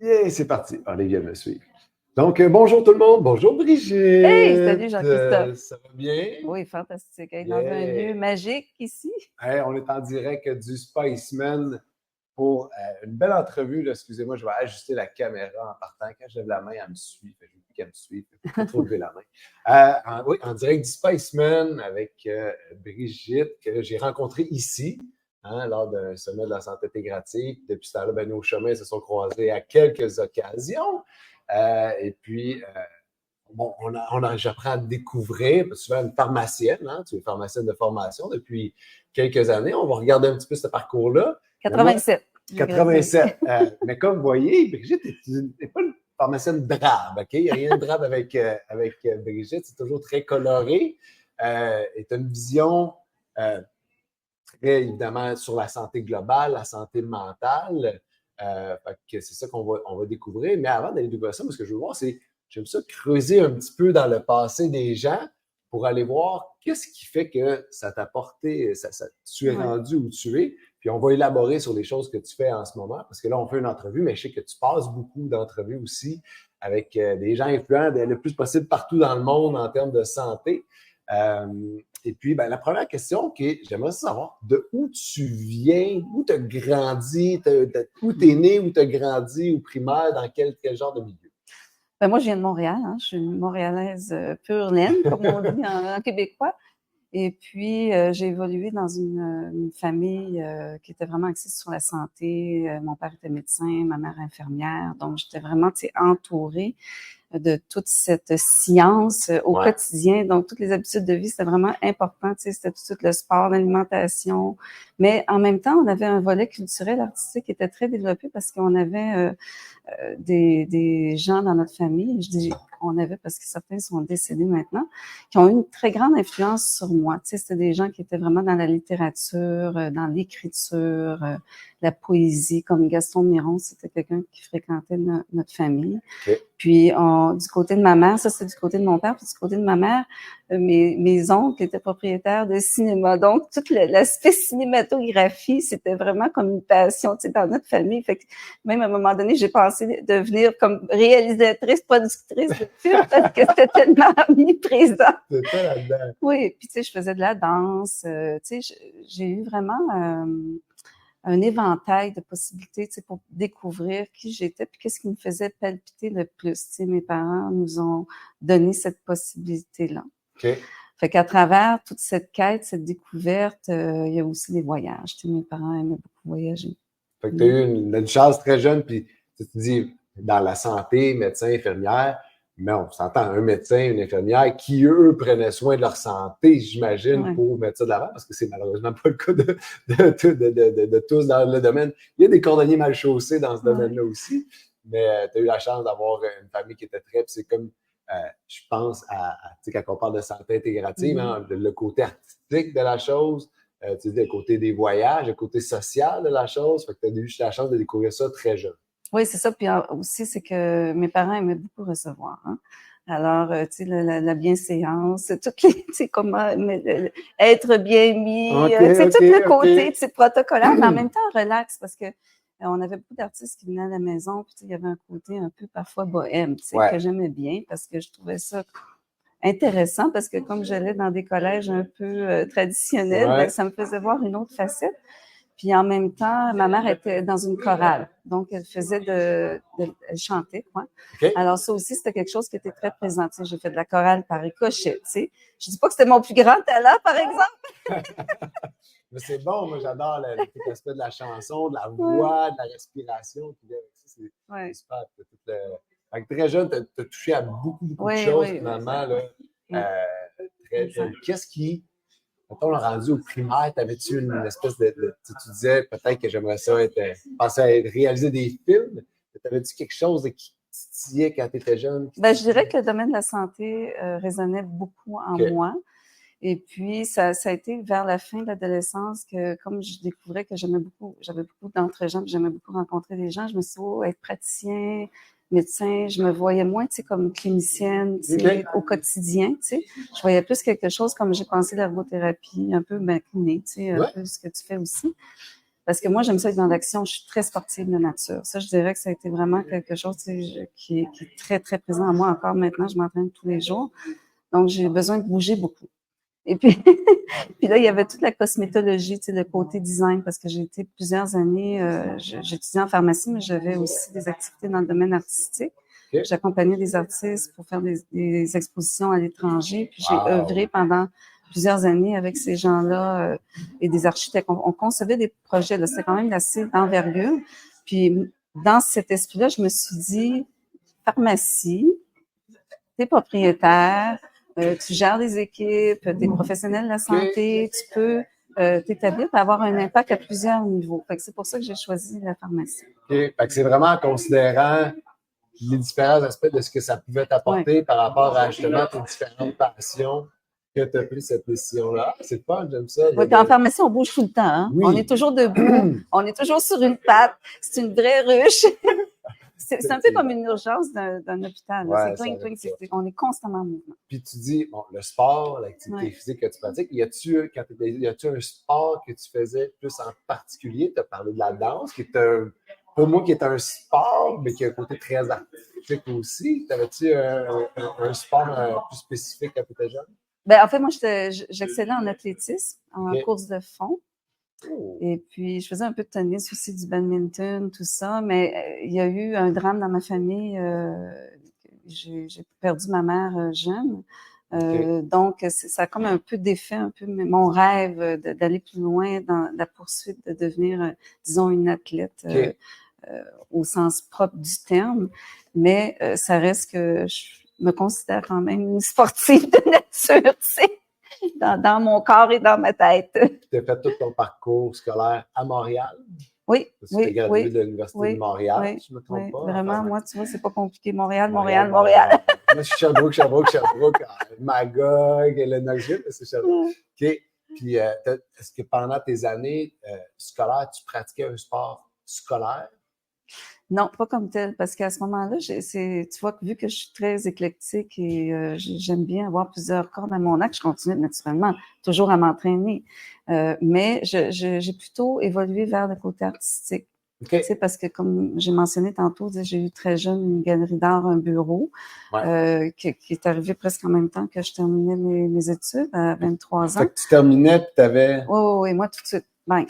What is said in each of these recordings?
Et c'est parti. Allez, viens me suivre. Donc, bonjour tout le monde. Bonjour Brigitte. Hey, salut Jean-Christophe. Ça va bien? Oui, fantastique. Être dans un Yeah. lieu magique ici. Hey, on est en direct du Spiceman pour une belle entrevue. Là. Excusez-moi, je vais ajuster la caméra en partant. Quand je lève la main, elle me suit. Je ne veux plus qu'elle me suive. Je ne peux pas trop lever la main. Oui, en direct du Spiceman avec Brigitte, que j'ai rencontrée ici. Lors d'un sommet de la santé intégrative. Depuis ce temps-là, nos chemins se sont croisés à quelques occasions. Et puis, j'apprends à découvrir, parce que souvent une pharmacienne, tu es pharmacienne de formation depuis quelques années. On va regarder un petit peu ce parcours-là. 87. 87. Mais comme vous voyez, Brigitte n'est pas une pharmacienne drabe, OK? Il n'y a rien de drabe avec Brigitte. C'est toujours très coloré. Et tu as une vision très, évidemment, sur la santé globale, la santé mentale. C'est ça qu'on va découvrir. Mais avant d'aller découvrir ça, moi, ce que je veux voir, c'est j'aime ça creuser un petit peu dans le passé des gens pour aller voir qu'est-ce qui fait que ça t'a porté, tu es rendu où tu es. Puis on va élaborer sur les choses que tu fais en ce moment, parce que là, on fait une entrevue, mais je sais que tu passes beaucoup d'entrevues aussi avec des gens influents le plus possible partout dans le monde en termes de santé. Et puis, la première question, j'aimerais savoir de où tu viens, où tu as grandi, où tu es né, où tu as grandi au primaire, dans quel genre de milieu? Moi, je viens de Montréal. Je suis une Montréalaise pure laine, comme on dit en québécois. Et puis, j'ai évolué dans une famille qui était vraiment axée sur la santé. Mon père était médecin, ma mère infirmière. Donc, j'étais vraiment entourée de toute cette science au quotidien. Donc, toutes les habitudes de vie, c'était vraiment important. C'était tout de suite le sport, l'alimentation. Mais en même temps, on avait un volet culturel, artistique qui était très développé parce qu'on avait des gens dans notre famille. Je dis on avait parce que certains sont décédés maintenant, qui ont eu une très grande influence sur moi. C'était des gens qui étaient vraiment dans la littérature, dans l'écriture, la poésie, comme Gaston Miron, c'était quelqu'un qui fréquentait notre famille. Okay. Puis, du côté de ma mère, ça c'est du côté de mon père, puis du côté de ma mère, mes oncles étaient propriétaires de cinéma. Donc, tout l'aspect cinématographie, c'était vraiment comme une passion, dans notre famille. Fait que même à un moment donné, j'ai pensé devenir comme réalisatrice, productrice de films parce que c'était tellement omniprésent. C'était là-dedans. Oui, puis je faisais de la danse. J'ai eu vraiment un éventail de possibilités, pour découvrir qui j'étais puis qu'est-ce qui me faisait palpiter le plus. Mes parents nous ont donné cette possibilité-là. Okay. Fait qu'à travers toute cette quête, cette découverte, il y a aussi des voyages. Mes parents aimaient beaucoup voyager. Fait que tu as eu une chance très jeune, puis tu te dis, dans la santé, médecin, infirmière, mais on s'entend, un médecin, une infirmière qui, eux, prenaient soin de leur santé, j'imagine, pour mettre ça de l'avant, parce que c'est malheureusement pas le cas de tous dans le domaine. Il y a des cordonniers mal chaussés dans ce domaine-là aussi, mais tu as eu la chance d'avoir une famille qui était très, c'est comme, je pense, quand on parle de santé intégrative, le côté artistique de la chose, tu dis le côté des voyages, le côté social de la chose, fait que tu as eu la chance de découvrir ça très jeune. Oui, c'est ça. Puis aussi, c'est que mes parents aimaient beaucoup recevoir. Alors, la bienséance, toutes les, comment être bien mis, tout le côté, protocolaire, mais en même temps relax, parce que on avait beaucoup d'artistes qui venaient à la maison, puis il y avait un côté un peu parfois bohème, que j'aimais bien, parce que je trouvais ça intéressant, parce que comme j'allais dans des collèges un peu traditionnels, ça me faisait voir une autre facette. Puis en même temps, ma mère était dans une chorale, donc elle faisait elle chantait, quoi. Okay. Alors ça aussi, c'était quelque chose qui était très présent. J'ai fait de la chorale par ricochet, Je dis pas que c'était mon plus grand talent, par exemple. Mais c'est bon, moi j'adore l'aspect de la chanson, de la voix, de la respiration qui vient avec ça. C'est super. Fait que très jeune, tu as touché à beaucoup de choses, finalement. Très jeune. Qu'est-ce qui... Quand on a rendu au primaire, t'avais-tu une espèce tu disais peut-être que j'aimerais ça penser à réaliser des films. T'avais-tu quelque chose qui titillait quand tu étais jeune? Je dirais que le domaine de la santé résonnait beaucoup en moi. Et puis, ça a été vers la fin de l'adolescence que, comme je découvrais que j'avais beaucoup d'entre-gens, j'aimais beaucoup rencontrer des gens, je me suis dit, être praticien, médecin, je me voyais moins, comme clinicienne, au quotidien, Je voyais plus quelque chose comme j'ai pensé l'ergothérapie, un peu kiné, un peu ce que tu fais aussi. Parce que moi, j'aime ça être dans l'action. Je suis très sportive de nature. Ça, je dirais que ça a été vraiment quelque chose qui est très, très présent à moi encore maintenant. Je m'entraîne tous les jours. Donc, j'ai besoin de bouger beaucoup. Et puis, puis là, il y avait toute la cosmétologie, tu sais, le côté design, parce que j'ai été plusieurs années, j'étudiais en pharmacie, mais j'avais aussi des activités dans le domaine artistique. OK. J'accompagnais des artistes pour faire des expositions à l'étranger. Puis j'ai Wow. œuvré pendant plusieurs années avec ces gens-là et des architectes. On concevait des projets, là, c'était quand même assez d'envergure. Puis dans cet esprit-là, je me suis dit, pharmacie, t'es propriétaire, tu gères des équipes, t'es professionnel de la santé, tu peux t'établir et avoir un impact à plusieurs niveaux. Fait que c'est pour ça que j'ai choisi la pharmacie. OK. Fait que c'est vraiment en considérant les différents aspects de ce que ça pouvait t'apporter par rapport à justement tes différentes passions que tu as pris cette décision-là. C'est fun, j'aime ça. Oui, puis en pharmacie, on bouge tout le temps. Hein? Oui. On est toujours debout, on est toujours sur une patte. C'est une vraie ruche. C'est un peu comme une urgence d'un hôpital. Ouais, c'est cling, cling, on est constamment en mouvement. Puis tu dis, bon, le sport, l'activité physique que tu pratiques, y a-tu un sport que tu faisais plus en particulier? Tu as parlé de la danse, qui est pour moi, qui est un sport, mais qui a un côté très artistique aussi. T'avais-tu un sport plus spécifique quand tu étais jeune? Ben, en fait, moi, j'excellais en athlétisme, en course de fond. Oh. Et puis, je faisais un peu de tennis aussi, du badminton, tout ça. Mais il y a eu un drame dans ma famille. J'ai perdu ma mère jeune. Donc, ça a comme un peu défait un peu mon rêve d'aller plus loin dans la poursuite de devenir, disons, une athlète au sens propre du terme. Mais ça reste que je me considère quand même une sportive de nature, tu sais. Dans mon corps et dans ma tête. Tu as fait tout ton parcours scolaire à Montréal? Oui, tu es gradué de l'Université de Montréal, si je ne me trompe pas. Vraiment, moi, tu vois, c'est pas compliqué. Montréal. Moi, je suis Sherbrooke, Magog, Lennoxville, c'est Sherbrooke. OK. Puis, est-ce que pendant tes années scolaires, tu pratiquais un sport scolaire? Non, pas comme tel, parce qu'à ce moment-là, tu vois, vu que je suis très éclectique et j'aime bien avoir plusieurs cordes à mon arc, je continue naturellement toujours à m'entraîner. Mais j'ai plutôt évolué vers le côté artistique. Okay. Tu sais, parce que comme j'ai mentionné tantôt, j'ai eu très jeune une galerie d'art, un bureau, qui est arrivé presque en même temps que je terminais mes études à 23 ans. Fait que tu terminais puis tu avais... Oui, moi tout de suite, bang!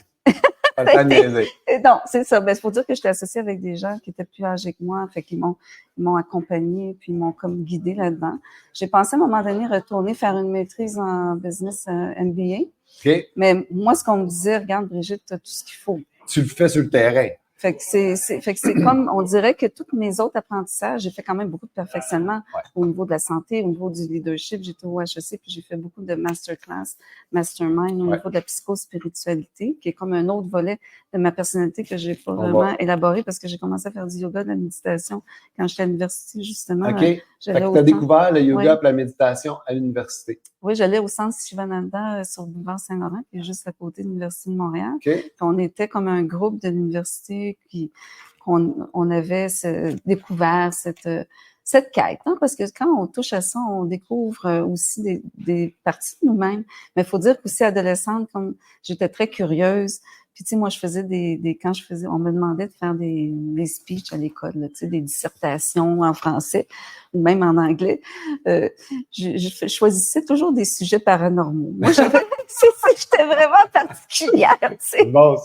Pas le temps de niaiser. Non, c'est ça. Ben, il faut dire que j'étais associée avec des gens qui étaient plus âgés que moi, fait qu'ils m'ont accompagnée puis ils m'ont comme guidée là-dedans. J'ai pensé à un moment donné retourner faire une maîtrise en business MBA. Okay. Mais moi, ce qu'on me disait, regarde Brigitte, tu as tout ce qu'il faut. Tu le fais sur le terrain. Fait que c'est comme, on dirait que tous mes autres apprentissages, j'ai fait quand même beaucoup de perfectionnement au niveau de la santé, au niveau du leadership. J'étais au HEC, puis j'ai fait beaucoup de masterclass, mastermind au niveau de la psychospiritualité, qui est comme un autre volet de ma personnalité que j'ai pas vraiment élaboré parce que j'ai commencé à faire du yoga, de la méditation quand j'étais à l'université, justement. OK. Fait que tu as découvert le yoga et la méditation à l'université. Oui, j'allais au centre Shivananda sur le boulevard Saint-Laurent, qui est juste à côté de l'Université de Montréal. Okay. Puis on était comme un groupe de l'université qu'on avait découvert cette quête, hein, parce que quand on touche à ça, on découvre aussi des parties de nous-mêmes. Mais il faut dire qu'aussi adolescente, comme j'étais très curieuse. Puis tu sais, moi, je faisais on me demandait de faire des speeches à l'école, tu sais, des dissertations en français ou même en anglais. Je choisissais toujours des sujets paranormaux. Moi, j'étais vraiment particulière, tu sais. C'est bon,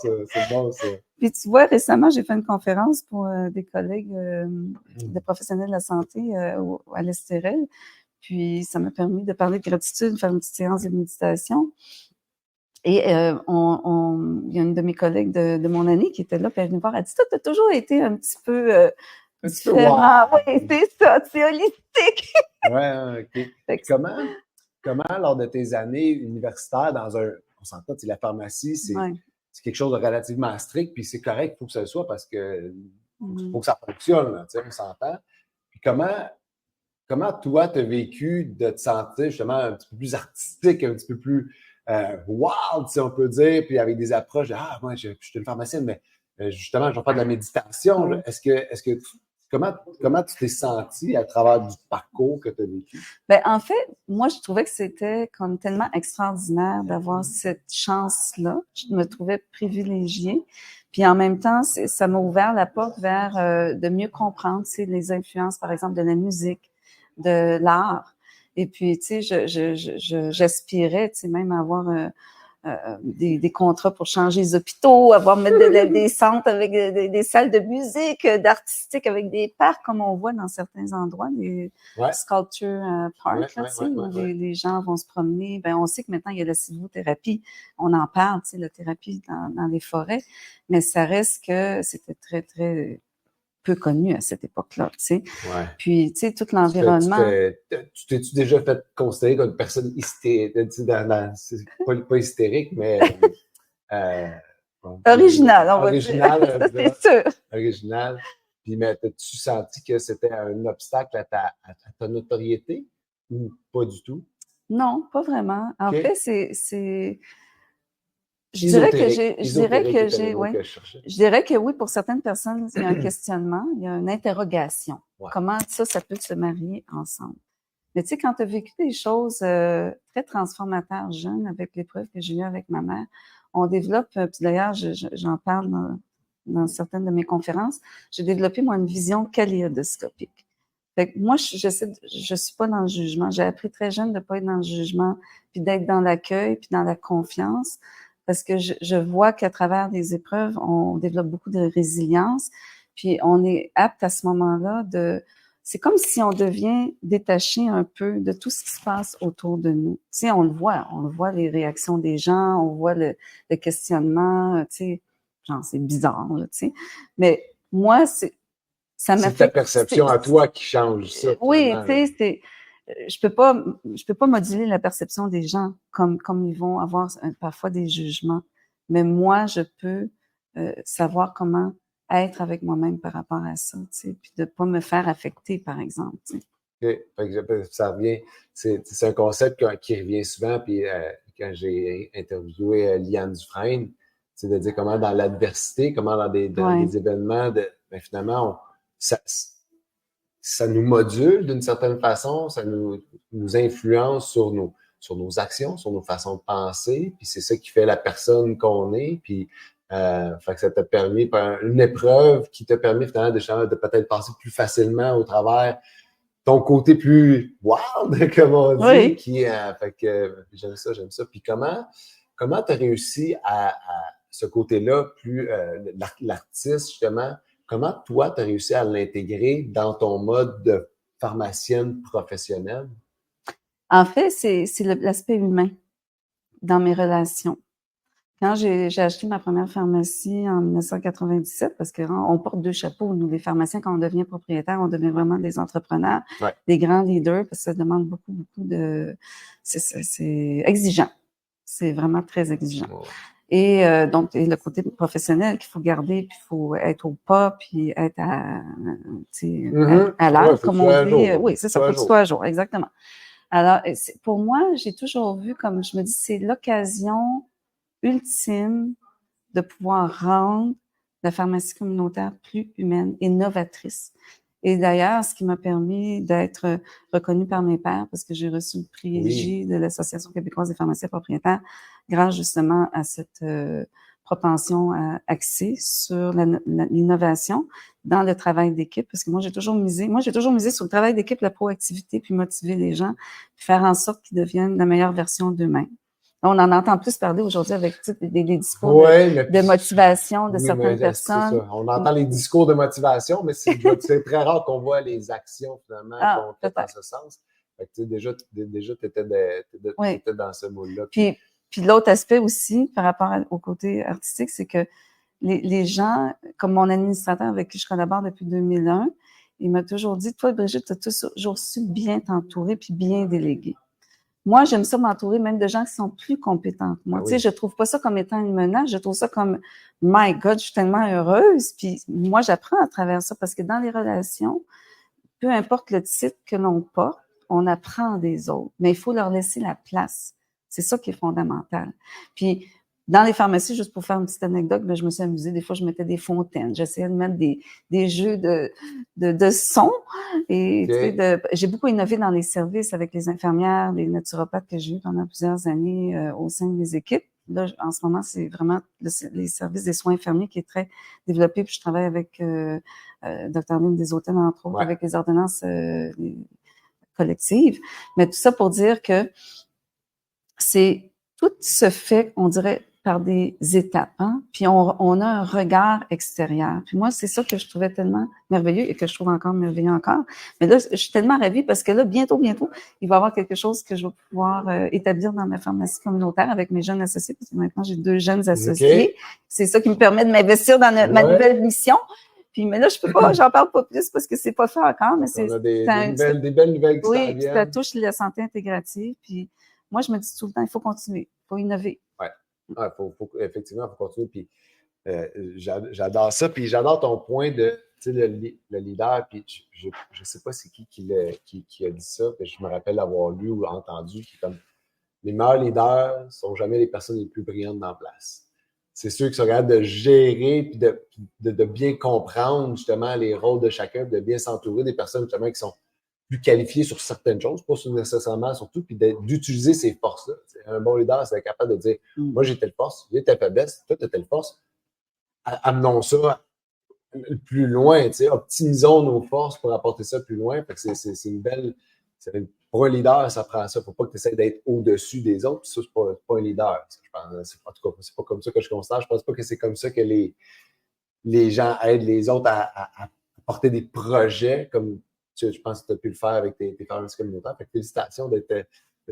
ça. Puis tu vois, récemment, j'ai fait une conférence pour des collègues de professionnels de la santé à l'Estérel. Puis ça m'a permis de parler de gratitude, faire une petite séance de méditation. Et il y a une de mes collègues de mon année qui était là, puis elle est venue voir, elle dit, toi, t'as toujours été un petit peu différent. Oui, c'est ça, c'est holistique. Ouais, OK. Comment, lors de tes années universitaires, on s'entend, la pharmacie, c'est quelque chose de relativement strict, puis c'est correct, il faut que ça le soit parce que faut que ça fonctionne, là, on s'entend. Puis comment toi, tu as vécu de te sentir justement un petit peu plus artistique, un petit peu plus wild, si on peut dire, puis avec des approches de moi, je suis une pharmacienne, mais justement, je vais faire de la méditation. Est-ce que comment tu t'es senti à travers du parcours que tu as vécu? Ben, en fait, moi, je trouvais que c'était comme tellement extraordinaire d'avoir cette chance-là. Je me trouvais privilégiée. Puis en même temps, ça m'a ouvert la porte vers de mieux comprendre, tu sais, les influences, par exemple, de la musique, de l'art. Et puis, tu sais, j'aspirais, tu sais, même à avoir des contrats pour changer les hôpitaux, avoir mettre des centres avec des salles de musique, d'artistique avec des parcs, comme on voit dans certains endroits, des sculpture parks, là, tu sais, où les gens vont se promener. Ben, on sait que maintenant, il y a la sylvothérapie. On en parle, tu sais, la thérapie dans les forêts, mais ça reste que c'était très, très peu connu à cette époque-là, tu sais. Ouais. Puis, tu sais, tout l'environnement... Tu t'es-tu déjà fait considérer comme une personne hystérique, pas hystérique, mais... original, on va dire. Ça, c'est sûr. Original. Puis, mais as-tu senti que c'était un obstacle à ta notoriété ou pas du tout? Non, pas vraiment. En fait, c'est... Je dirais que oui, pour certaines personnes, il y a un questionnement, il y a une interrogation. Ouais. Comment ça peut se marier ensemble? Mais tu sais, quand tu as vécu des choses très transformateur jeune avec l'épreuve que j'ai eue avec ma mère. On développe, puis d'ailleurs, j'en parle dans certaines de mes conférences, j'ai développé, moi, une vision kaléidoscopique. Fait que moi, je suis pas dans le jugement. J'ai appris très jeune de pas être dans le jugement, puis d'être dans l'accueil, puis dans la confiance, parce que je vois qu'à travers des épreuves, on développe beaucoup de résilience, puis on est apte à ce moment-là c'est comme si on devient détaché un peu de tout ce qui se passe autour de nous. Tu sais, on le voit les réactions des gens, on voit le questionnement, tu sais, genre c'est bizarre, là, tu sais. Mais moi, c'est ta perception à toi qui change ça. Oui, tu sais, je peux pas moduler la perception des gens comme ils vont avoir parfois des jugements. Mais moi, je peux savoir comment être avec moi-même par rapport à ça, tu sais, puis de pas me faire affecter, par exemple, tu sais. Okay. Ça revient, c'est un concept qui revient souvent, puis quand j'ai interviewé Liane Dufresne, c'est de dire comment dans l'adversité, comment dans des événements, finalement, ça nous module d'une certaine façon, ça nous influence sur nos actions, sur nos façons de penser, puis c'est ça qui fait la personne qu'on est, puis fait que ça t'a permis, une épreuve qui t'a permis finalement de peut-être passer plus facilement au travers ton côté plus wild, comme on dit, oui. Fait que j'aime ça. Puis comment t'as réussi à ce côté-là, plus l'artiste, justement, comment toi, t'as réussi à l'intégrer dans ton mode de pharmacienne professionnelle? En fait, c'est l'aspect humain dans mes relations. Quand j'ai acheté ma première pharmacie en 1997, parce qu'on porte deux chapeaux, nous, les pharmaciens, quand on devient propriétaire, on devient vraiment des entrepreneurs, des grands leaders, parce que ça demande beaucoup de... C'est exigeant. C'est vraiment très exigeant. Oh. Et donc, le côté professionnel qu'il faut garder, puis il faut être au pas, puis être à l'heure, comme on dit. Oui, c'est ça, faut que tu sois à jour, exactement. Alors, pour moi, j'ai toujours vu, comme je me dis, c'est l'occasion ultime de pouvoir rendre la pharmacie communautaire plus humaine et novatrice. Et d'ailleurs, ce qui m'a permis d'être reconnue par mes pairs, parce que j'ai reçu le prix EJ de l'Association québécoise des pharmaciens propriétaires, grâce justement à cette propension à axer sur l'innovation dans le travail d'équipe, parce que moi, j'ai toujours misé sur le travail d'équipe, la proactivité, puis motiver les gens, puis faire en sorte qu'ils deviennent la meilleure version d'eux-mêmes. On en entend plus parler aujourd'hui avec des discours de motivation de certaines personnes. Ça. On entend les discours de motivation, mais c'est très rare qu'on voit les actions finalement qu'on fait dans ce sens. Fait que, déjà, tu étais dans ce moule-là. Puis l'autre aspect aussi, par rapport au côté artistique, c'est que les gens, comme mon administrateur avec qui je collabore depuis 2001, il m'a toujours dit, toi, Brigitte, tu as toujours su bien t'entourer puis bien déléguer. Moi, j'aime ça m'entourer même de gens qui sont plus compétents que moi. Tu sais, je trouve pas ça comme étant une menace, je trouve ça comme « My God, je suis tellement heureuse ». Puis moi, j'apprends à travers ça parce que dans les relations, peu importe le titre que l'on porte, on apprend des autres, mais il faut leur laisser la place. C'est ça qui est fondamental. Puis Dans les pharmacies, juste pour faire une petite anecdote, ben, je me suis amusée. Des fois, je mettais des fontaines. J'essayais de mettre des jeux de son. Et j'ai beaucoup innové dans les services avec les infirmières, les naturopathes que j'ai eu pendant plusieurs années au sein de mes équipes. Là, en ce moment, c'est vraiment les services des soins infirmiers qui est très développé. Puis je travaille avec Dr. Lynn Deshôtels, entre autres, avec les ordonnances collectives. Mais tout ça pour dire que tout se fait, on dirait, par des étapes, hein? Puis on a un regard extérieur. Puis moi, c'est ça que je trouvais tellement merveilleux et que je trouve encore merveilleux encore. Mais là, je suis tellement ravie parce que là, bientôt, il va y avoir quelque chose que je vais pouvoir établir dans ma pharmacie communautaire avec mes jeunes associés, parce que maintenant, j'ai 2 jeunes associés. C'est ça qui me permet de m'investir dans ma nouvelle mission. Puis, mais là, je peux pas, j'en parle pas plus parce que c'est pas fait encore, mais on a des belles nouvelles qui s'en viennent. Oui, ça touche la santé intégrative. Puis, moi, je me dis tout le temps, il faut continuer, il faut innover. Effectivement, il faut continuer. Puis, j'adore ça. Puis, j'adore ton point de, tu sais, le leader. Puis, je ne sais pas c'est qui a dit ça, mais je me rappelle avoir lu ou entendu qui comme les meilleurs leaders ne sont jamais les personnes les plus brillantes dans la place. C'est ceux qui sont capables de gérer puis de bien comprendre justement les rôles de chacun, de bien s'entourer des personnes justement qui sont plus qualifié sur certaines choses, pas nécessairement surtout, puis d'utiliser ces forces-là. Un bon leader, c'est être capable de dire moi, j'ai telle force, j'ai telle faiblesse, toi, tu as telle force. Amenons ça plus loin, optimisons nos forces pour apporter ça plus loin. Fait que c'est une belle. Pour un leader, ça prend ça. Il ne faut pas que tu essaies d'être au-dessus des autres. Puis ça, c'est pas un leader. Je pense, en tout cas, c'est pas comme ça que je constate. Je pense pas que c'est comme ça que les gens aident les autres à porter des projets comme je pense que tu as pu le faire avec tes pharmacies communautaires. Fait que félicitations d'être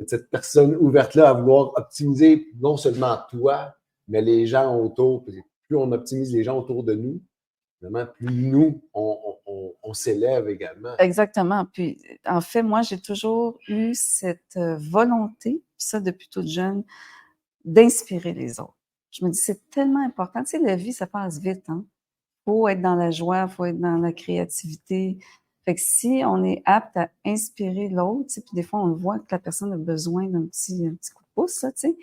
cette personne ouverte-là à vouloir optimiser non seulement toi, mais les gens autour. Plus on optimise les gens autour de nous, vraiment, plus nous, on s'élève également. Exactement. Puis, en fait, moi, j'ai toujours eu cette volonté, puis ça depuis toute jeune, d'inspirer les autres. Je me dis, c'est tellement important. Tu sais, la vie, ça passe vite, hein. Faut être dans la joie, faut être dans la créativité. Fait que si on est apte à inspirer l'autre, puis des fois, on le voit que la personne a besoin d'un petit coup de pouce, tu sais.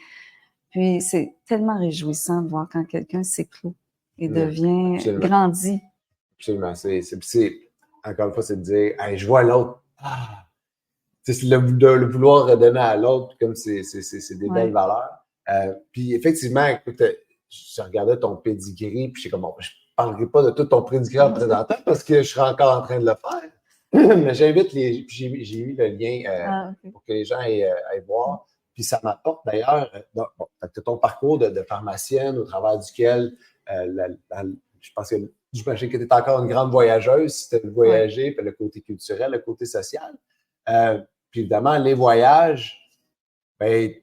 Puis c'est tellement réjouissant de voir quand quelqu'un s'éclot et devient grandi. Absolument. Encore une fois, c'est de dire, hey, je vois l'autre. C'est le vouloir redonner à l'autre, comme c'est des belles valeurs. Puis effectivement, écoute, je regardais ton pedigree, puis je suis comme, bon, je parlerai pas de tout ton pedigree en présentant parce que je serai encore en train de le faire. Mais j'invite j'ai mis le lien pour que les gens aillent voir. Puis ça m'apporte d'ailleurs, ton parcours de pharmacienne au travers duquel je pense que j'imagine que tu es encore une grande voyageuse si tu as voyagé, puis le côté culturel, le côté social. Puis évidemment, les voyages, ben,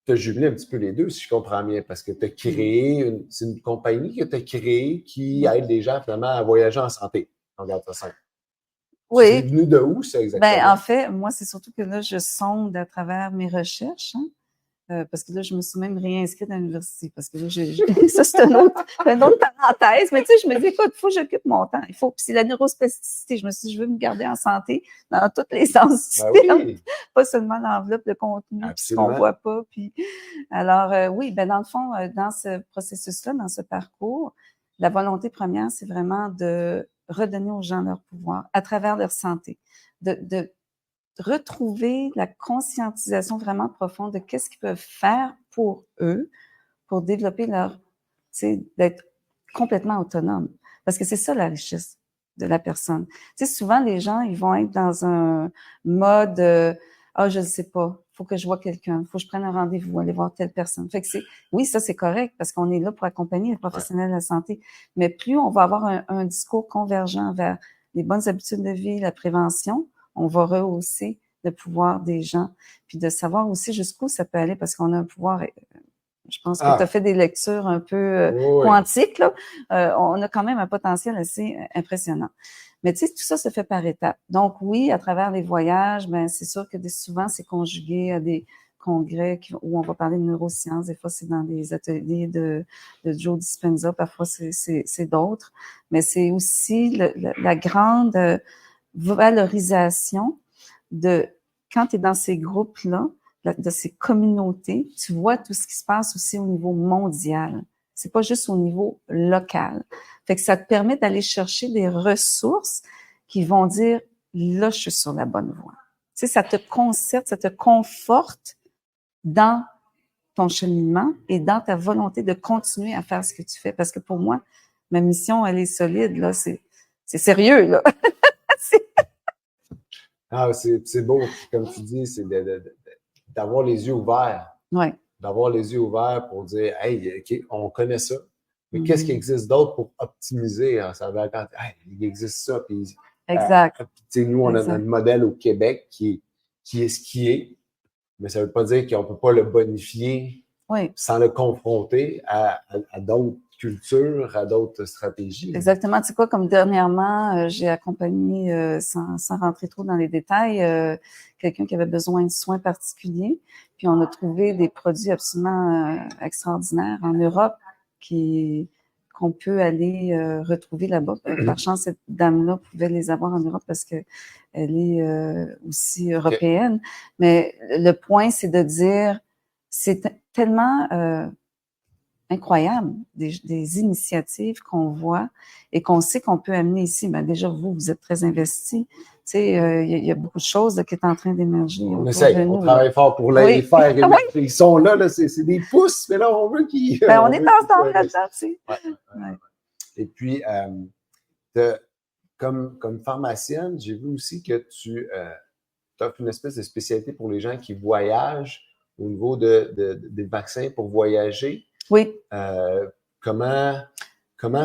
tu as jumelé un petit peu les deux, si je comprends bien, parce que tu as créé, c'est une compagnie que tu as créée qui aide les gens finalement à voyager en santé. On regarde ça simple. Oui. C'est venu de où, ça, exactement? Ben, en fait, moi, c'est surtout que là, je sonde à travers mes recherches, hein, parce que là, je me suis même réinscrite à l'université, parce que là, ça, c'est une autre parenthèse, mais tu sais, je me dis, écoute, il faut que j'occupe mon temps. Puis c'est la neurospasticité. Je me suis dit, je veux me garder en santé dans tous les sens du terme, pas seulement l'enveloppe de contenu, ce qu'on voit pas. Puis, alors, oui, ben, dans le fond, dans ce processus-là, dans ce parcours, la volonté première, c'est vraiment de redonner aux gens leur pouvoir à travers leur santé, de retrouver la conscientisation vraiment profonde de qu'est-ce qu'ils peuvent faire pour eux, pour développer leur, tu sais, d'être complètement autonome. Parce que c'est ça la richesse de la personne. Tu sais, souvent les gens, ils vont être dans un mode, je ne sais pas, faut que je vois quelqu'un, faut que je prenne un rendez-vous, aller voir telle personne. Fait que oui, ça c'est correct parce qu'on est là pour accompagner les professionnels de la santé. Mais plus on va avoir un discours convergent vers les bonnes habitudes de vie, la prévention, on va rehausser le pouvoir des gens, puis de savoir aussi jusqu'où ça peut aller parce qu'on a un pouvoir. Je pense que tu as fait des lectures un peu quantiques, là. On a quand même un potentiel assez impressionnant. Mais tu sais, tout ça se fait par étapes. Donc oui, à travers les voyages, ben c'est sûr que souvent c'est conjugué à des congrès où on va parler de neurosciences. Des fois, c'est dans des ateliers de Joe Dispenza. Parfois, c'est d'autres. Mais c'est aussi la grande valorisation de quand tu es dans ces groupes-là, de ces communautés, tu vois tout ce qui se passe aussi au niveau mondial. C'est pas juste au niveau local. Fait que ça te permet d'aller chercher des ressources qui vont dire, là, je suis sur la bonne voie. Tu sais, ça te concerte, ça te conforte dans ton cheminement et dans ta volonté de continuer à faire ce que tu fais. Parce que pour moi, ma mission, elle est solide, là. C'est sérieux, là. Ah, c'est beau, comme tu dis, c'est d'avoir les yeux ouverts. Ouais. D'avoir les yeux ouverts pour dire, hey, OK, on connaît ça, mais qu'est-ce qui existe d'autre pour optimiser? Hein? Ça va quand, hey, il existe ça. Puis, exact. Nous, on a notre modèle au Québec qui est ce qui est, mais ça ne veut pas dire qu'on ne peut pas le bonifier sans le confronter à d'autres cultures, à d'autres stratégies. Exactement. Tu sais quoi, comme dernièrement, j'ai accompagné, sans rentrer trop dans les détails, quelqu'un qui avait besoin de soins particuliers. Puis on a trouvé des produits absolument extraordinaires en Europe qu'on peut aller retrouver là-bas. Par chance, cette dame-là pouvait les avoir en Europe parce que elle est aussi européenne. Okay. Mais le point, c'est de dire, c'est tellement incroyable, des initiatives qu'on voit et qu'on sait qu'on peut amener ici. Ben déjà, vous êtes très investis. Tu sais, il y a beaucoup de choses qui sont en train d'émerger. On essaye, on travaille fort pour les faire émerger. Ils sont là, c'est des pouces, mais là, on veut qu'ils... Ben, on est ensemble là-dedans, tu sais. Ouais. Et puis, comme pharmacienne, j'ai vu aussi que tu offres une espèce de spécialité pour les gens qui voyagent au niveau des vaccins pour voyager. Oui. Comment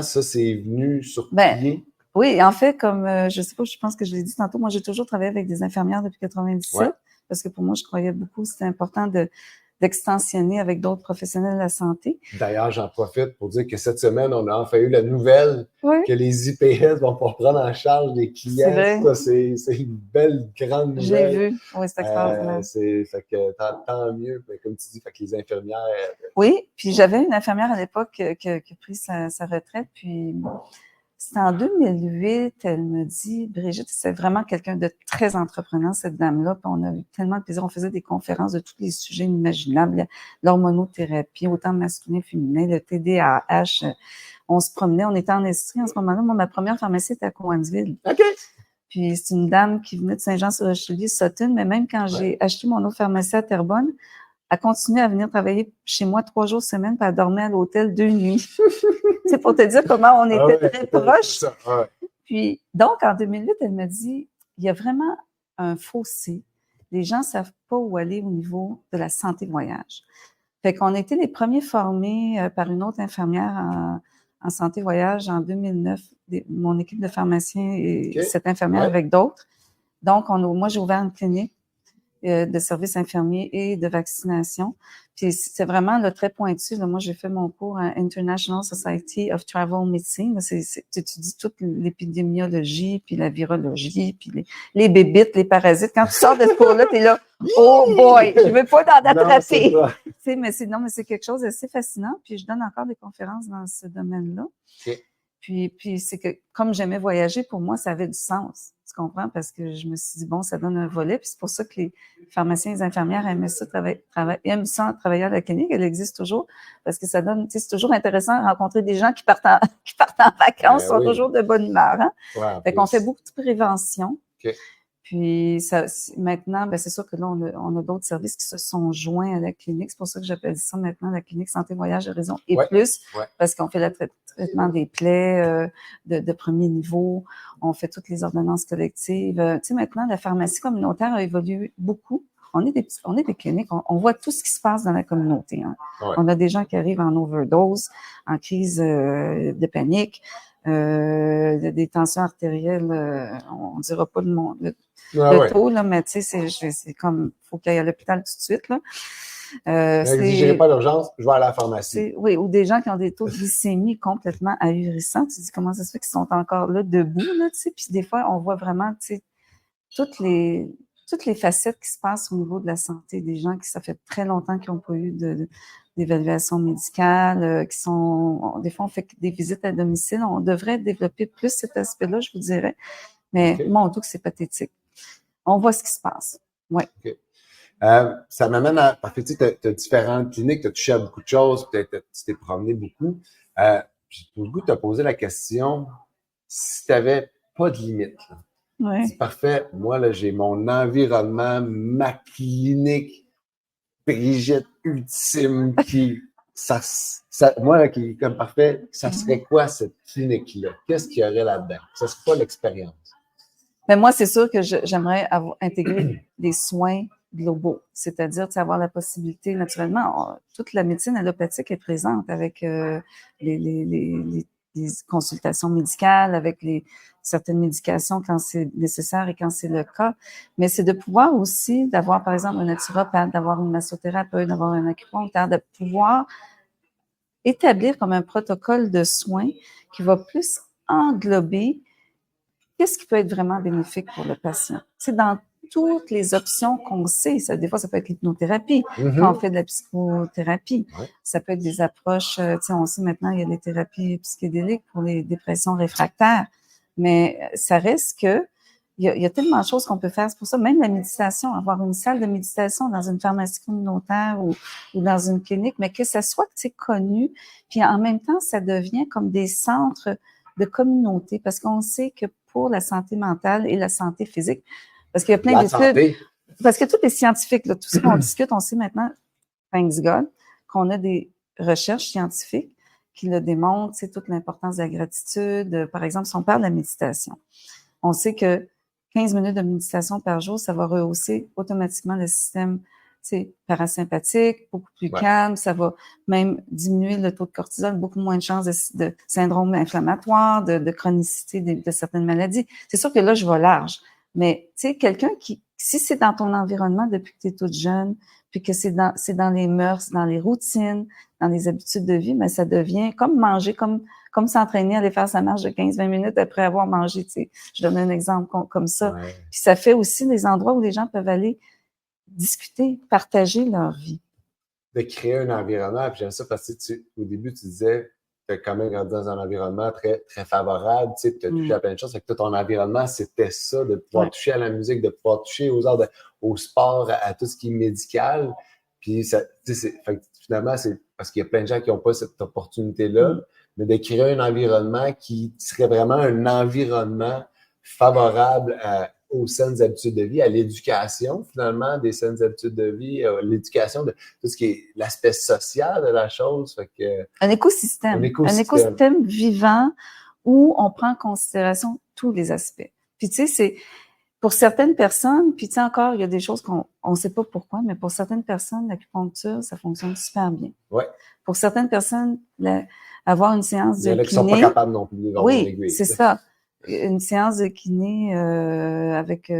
ça s'est venu sur pied? Ben, oui, en fait, comme je sais pas, je pense que je l'ai dit tantôt, moi j'ai toujours travaillé avec des infirmières depuis 97 parce que pour moi, je croyais beaucoup, c'était important d'extensionner avec d'autres professionnels de la santé. D'ailleurs, j'en profite pour dire que cette semaine, on a enfin eu la nouvelle que les IPS vont pouvoir prendre en charge les clients. C'est une belle grande nouvelle. J'ai vu, oui, c'est extraordinaire. Fait que tant mieux, mais comme tu dis, fait que les infirmières... Oui, puis j'avais une infirmière à l'époque qui a pris sa retraite, puis c'était en 2008, elle me dit, Brigitte, c'est vraiment quelqu'un de très entreprenant, cette dame-là, puis on a eu tellement de plaisir, on faisait des conférences de tous les sujets imaginables, l'hormonothérapie, autant masculin, féminin, le TDAH, on se promenait, on était en Estrie en ce moment-là, moi, ma première pharmacie était à Cowansville. OK. Puis c'est une dame qui venait de Saint-Jean-sur-Richelieu, Sutton, mais même quand j'ai acheté mon autre pharmacie à Terrebonne, elle continue à venir travailler chez moi 3 jours semaine, puis elle dormait à l'hôtel 2 nuits. C'est pour te dire comment on était très proches. Puis, donc, en 2008, elle me dit, il y a vraiment un fossé. Les gens ne savent pas où aller au niveau de la santé voyage. Fait qu'on a été les premiers formés par une autre infirmière en santé voyage en 2009, mon équipe de pharmaciens et cette infirmière avec d'autres. Donc, moi, j'ai ouvert une clinique de services infirmiers et de vaccination. Puis c'est vraiment le très pointu. Là, moi, j'ai fait mon cours à International Society of Travel Medicine. Tu étudies toute l'épidémiologie, puis la virologie, puis les bébites, les parasites. Quand tu sors de ce cours-là, t'es là, oh boy, je veux pas t'en attraper. Mais c'est quelque chose d'assez fascinant. Puis je donne encore des conférences dans ce domaine-là. Okay. Puis c'est que comme j'aimais voyager, pour moi, ça avait du sens. Tu comprends? Parce que je me suis dit, bon, ça donne un volet. Puis c'est pour ça que les pharmaciens et les infirmières aimaient ça, travailler à la clinique. Elle existe toujours. Parce que ça donne, tu sais, c'est toujours intéressant de rencontrer des gens qui partent en vacances, sont toujours de bonne humeur. Hein? Ouais, fait qu'on fait beaucoup de prévention. Okay. Puis maintenant, c'est sûr que là, on a d'autres services qui se sont joints à la clinique. C'est pour ça que j'appelle ça maintenant la clinique Santé Voyage Horizon et plus, parce qu'on fait le traitement des plaies de premier niveau. On fait toutes les ordonnances collectives. Tu sais, maintenant, la pharmacie communautaire a évolué beaucoup. On est des cliniques, on voit tout ce qui se passe dans la communauté. Hein. On a des gens qui arrivent en overdose, en crise de panique. Des tensions artérielles, on dira pas le taux, là, mais tu sais, c'est comme, faut qu'il aille à l'hôpital tout de suite, là. N'exigez pas d'urgence, je vais à la pharmacie. Oui, ou des gens qui ont des taux de glycémie complètement ahurissants. Tu dis, comment ça se fait qu'ils sont encore là, debout, là, tu sais. Puis des fois, on voit vraiment, tu sais, toutes les facettes qui se passent au niveau de la santé des gens qui, ça fait très longtemps qu'ils n'ont pas eu d'évaluation médicale, des fois, on fait des visites à domicile. On devrait développer plus cet aspect-là, je vous dirais. Mais mon Dieu, que c'est pathétique. On voit ce qui se passe. Oui. Okay. Ça m'amène à... Parce que tu sais, t'as différentes cliniques, tu as touché à beaucoup de choses, peut-être tu t'es promené beaucoup. J'ai le goût de te poser la question, si tu n'avais pas de limite, là. Ouais. C'est parfait. Moi, là, j'ai mon environnement, ma clinique, Brigitte ultime moi, là, qui est comme parfait, ça serait quoi cette clinique-là? Qu'est-ce qu'il y aurait là-dedans? Ça serait quoi l'expérience? Mais moi, c'est sûr que j'aimerais intégrer des soins globaux, c'est-à-dire avoir la possibilité, naturellement, toute la médecine allopathique est présente avec les consultations médicales, avec certaines médications quand c'est nécessaire et quand c'est le cas, mais c'est de pouvoir aussi d'avoir, par exemple, un naturopathe, d'avoir une massothérapeute, d'avoir un acupuncteur, de pouvoir établir comme un protocole de soins qui va plus englober qu'est-ce qui peut être vraiment bénéfique pour le patient. C'est dans toutes les options qu'on sait. Des fois, ça peut être l'hypnothérapie, quand on fait de la psychothérapie. Ouais. Ça peut être des approches, on sait maintenant, il y a des thérapies psychédéliques pour les dépressions réfractaires. Mais ça reste que il y a tellement de choses qu'on peut faire. C'est pour ça, même la méditation, avoir une salle de méditation dans une pharmacie communautaire ou dans une clinique, mais que ça soit connu, puis en même temps, ça devient comme des centres de communauté, parce qu'on sait que pour la santé mentale et la santé physique, parce qu'il y a plein d'études, parce que tous les scientifiques, là, tout ce qu'on discute, on sait maintenant, thanks God, qu'on a des recherches scientifiques qui le démontrent, c'est toute l'importance de la gratitude. Par exemple, si on parle de la méditation, on sait que 15 minutes de méditation par jour, ça va rehausser automatiquement le système parasympathique, beaucoup plus calme, ça va même diminuer le taux de cortisol, beaucoup moins de chances de syndrome inflammatoire, de chronicité de certaines maladies. C'est sûr que là, je vais large, mais tu sais, quelqu'un si c'est dans ton environnement depuis que tu es toute jeune, puis que c'est dans les mœurs, dans les routines, dans les habitudes de vie, mais ça devient comme manger, comme s'entraîner à aller faire sa marche de 15-20 minutes après avoir mangé, tu sais. Je donne un exemple comme ça. Ouais. Puis ça fait aussi des endroits où les gens peuvent aller discuter, partager leur vie. De créer un environnement, puis j'aime ça parce que au début, tu disais, tu as quand même grandi dans un environnement très, très favorable, tu sais, tu as touché à plein de choses, fait que tout ton environnement, c'était ça, de pouvoir toucher à la musique, de pouvoir toucher aux arts, au sport, à tout ce qui est médical. Puis ça, fait que finalement, c'est parce qu'il y a plein de gens qui n'ont pas cette opportunité-là, mais de créer un environnement qui serait vraiment un environnement favorable aux saines habitudes de vie, à l'éducation, finalement, des saines habitudes de vie, l'éducation de tout ce qui est l'aspect social de la chose. Fait que, un écosystème vivant où on prend en considération tous les aspects. Puis tu sais, c'est pour certaines personnes, puis tu sais encore, il y a des choses qu'on ne sait pas pourquoi, mais pour certaines personnes, l'acupuncture, ça fonctionne super bien. Ouais. Pour certaines personnes, avoir une séance de kiné... Il y en a qui sont pas capables non plus d'avoir une aiguille. C'est ça. Une séance de kiné avec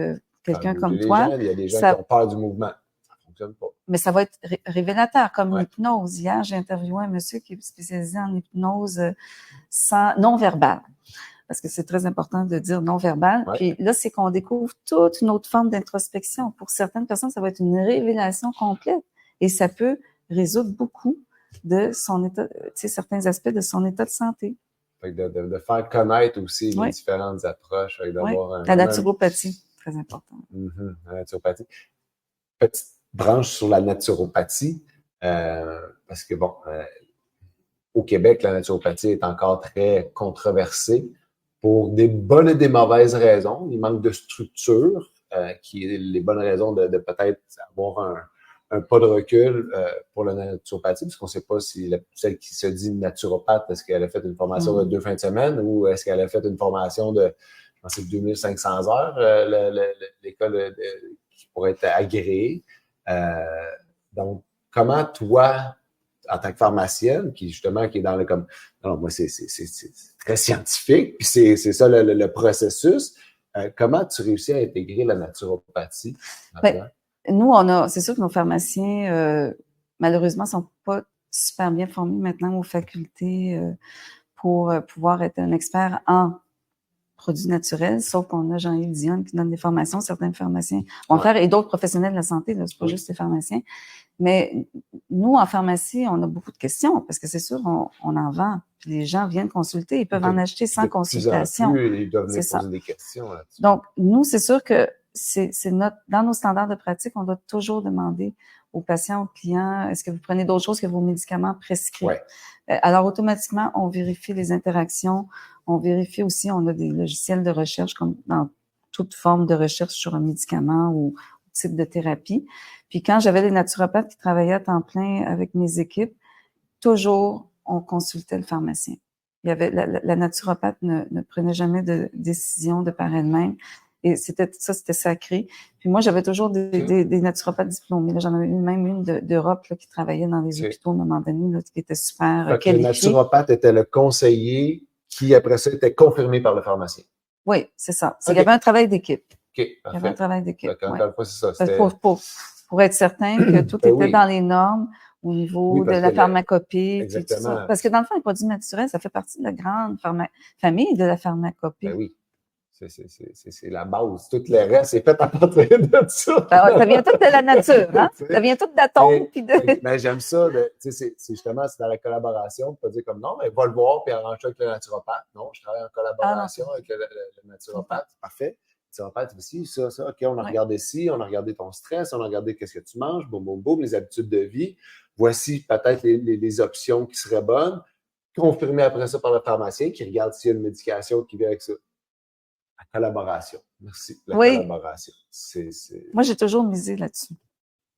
quelqu'un comme toi. Il y a des gens qui ont peur du mouvement. Ça fonctionne pas. Mais ça va être révélateur, comme l'hypnose. Hier, j'ai interviewé un monsieur qui est spécialisé en hypnose non-verbale. Parce que c'est très important de dire non-verbal. Ouais. Puis là, c'est qu'on découvre toute une autre forme d'introspection. Pour certaines personnes, ça va être une révélation complète. Et ça peut résoudre beaucoup de son état, tu sais, certains aspects de son état de santé. Fait que de faire connaître aussi les différentes approches. D'avoir la naturopathie, très important. La naturopathie. Petite branche sur la naturopathie, parce que bon, au Québec, la naturopathie est encore très controversée pour des bonnes et des mauvaises raisons. Il manque de structure, qui est les bonnes raisons de peut-être avoir un pas de recul pour la naturopathie, parce qu'on ne sait pas si celle qui se dit naturopathe, est-ce qu'elle a fait une formation de 2 fins de semaine ou est-ce qu'elle a fait une formation de, je pense, 2500 heures, l'école qui pourrait être agréée. Donc, comment toi, en tant que pharmacienne, qui justement qui est dans le comme, non, moi c'est très scientifique, puis c'est ça le processus. Comment tu réussis à intégrer la naturopathie là-dedans? Nous, c'est sûr que nos pharmaciens, malheureusement, sont pas super bien formés maintenant aux facultés pour pouvoir être un expert en produits naturels, sauf qu'on a Jean-Yves Dionne qui donne des formations, certains pharmaciens vont faire, et d'autres professionnels de la santé, là, c'est pas juste les pharmaciens. Mais nous, en pharmacie, on a beaucoup de questions, parce que c'est sûr, on en vend, puis les gens viennent consulter, ils peuvent en acheter sans consultation. Ils doivent venir poser des questions là-dessus. Donc, nous, c'est sûr que dans nos standards de pratique, on doit toujours demander aux patients, aux clients, est-ce que vous prenez d'autres choses que vos médicaments prescrits? Ouais. Alors, automatiquement, on vérifie les interactions. On vérifie aussi, on a des logiciels de recherche comme dans toute forme de recherche sur un médicament ou type de thérapie. Puis quand j'avais les naturopathes qui travaillaient à temps plein avec mes équipes, toujours, on consultait le pharmacien. Il y avait la naturopathe ne prenait jamais de décision de par elle-même. Et c'était sacré. Puis moi, j'avais toujours des naturopathes diplômés. Là, j'en avais même une d'Europe là, qui travaillait dans les hôpitaux à un moment donné, là, qui était super qualifiée. Le naturopathe était le conseiller qui, après ça, était confirmé par le pharmacien. Oui, c'est ça. Il y avait un travail d'équipe. OK, parfait. Il y avait un travail d'équipe. Encore une fois, c'est ça. Pour être certain que tout était dans les normes au niveau de la pharmacopée. Exactement. Tout ça. Parce que dans le fond, les produits naturels, ça fait partie de la grande famille de la pharmacopée. Ben oui. C'est la base. Tout le reste est fait à partir de ça. Ça vient tout de la nature, hein? Ça vient tout d'atomes. Mais j'aime ça. C'est justement, c'est dans la collaboration. Pas dire comme non, mais va le voir puis arrange-toi avec le naturopathe. Non, je travaille en collaboration avec le naturopathe. Parfait. Le naturopathe aussi, ça. OK, on a regardé ci, on a regardé ton stress, on a regardé qu'est-ce que tu manges, boum, boum, boum, les habitudes de vie. Voici peut-être les options qui seraient bonnes. Confirmé après ça par le pharmacien qui regarde s'il y a une médication qui vient avec ça. La collaboration. Merci. La collaboration. Moi, j'ai toujours misé là-dessus.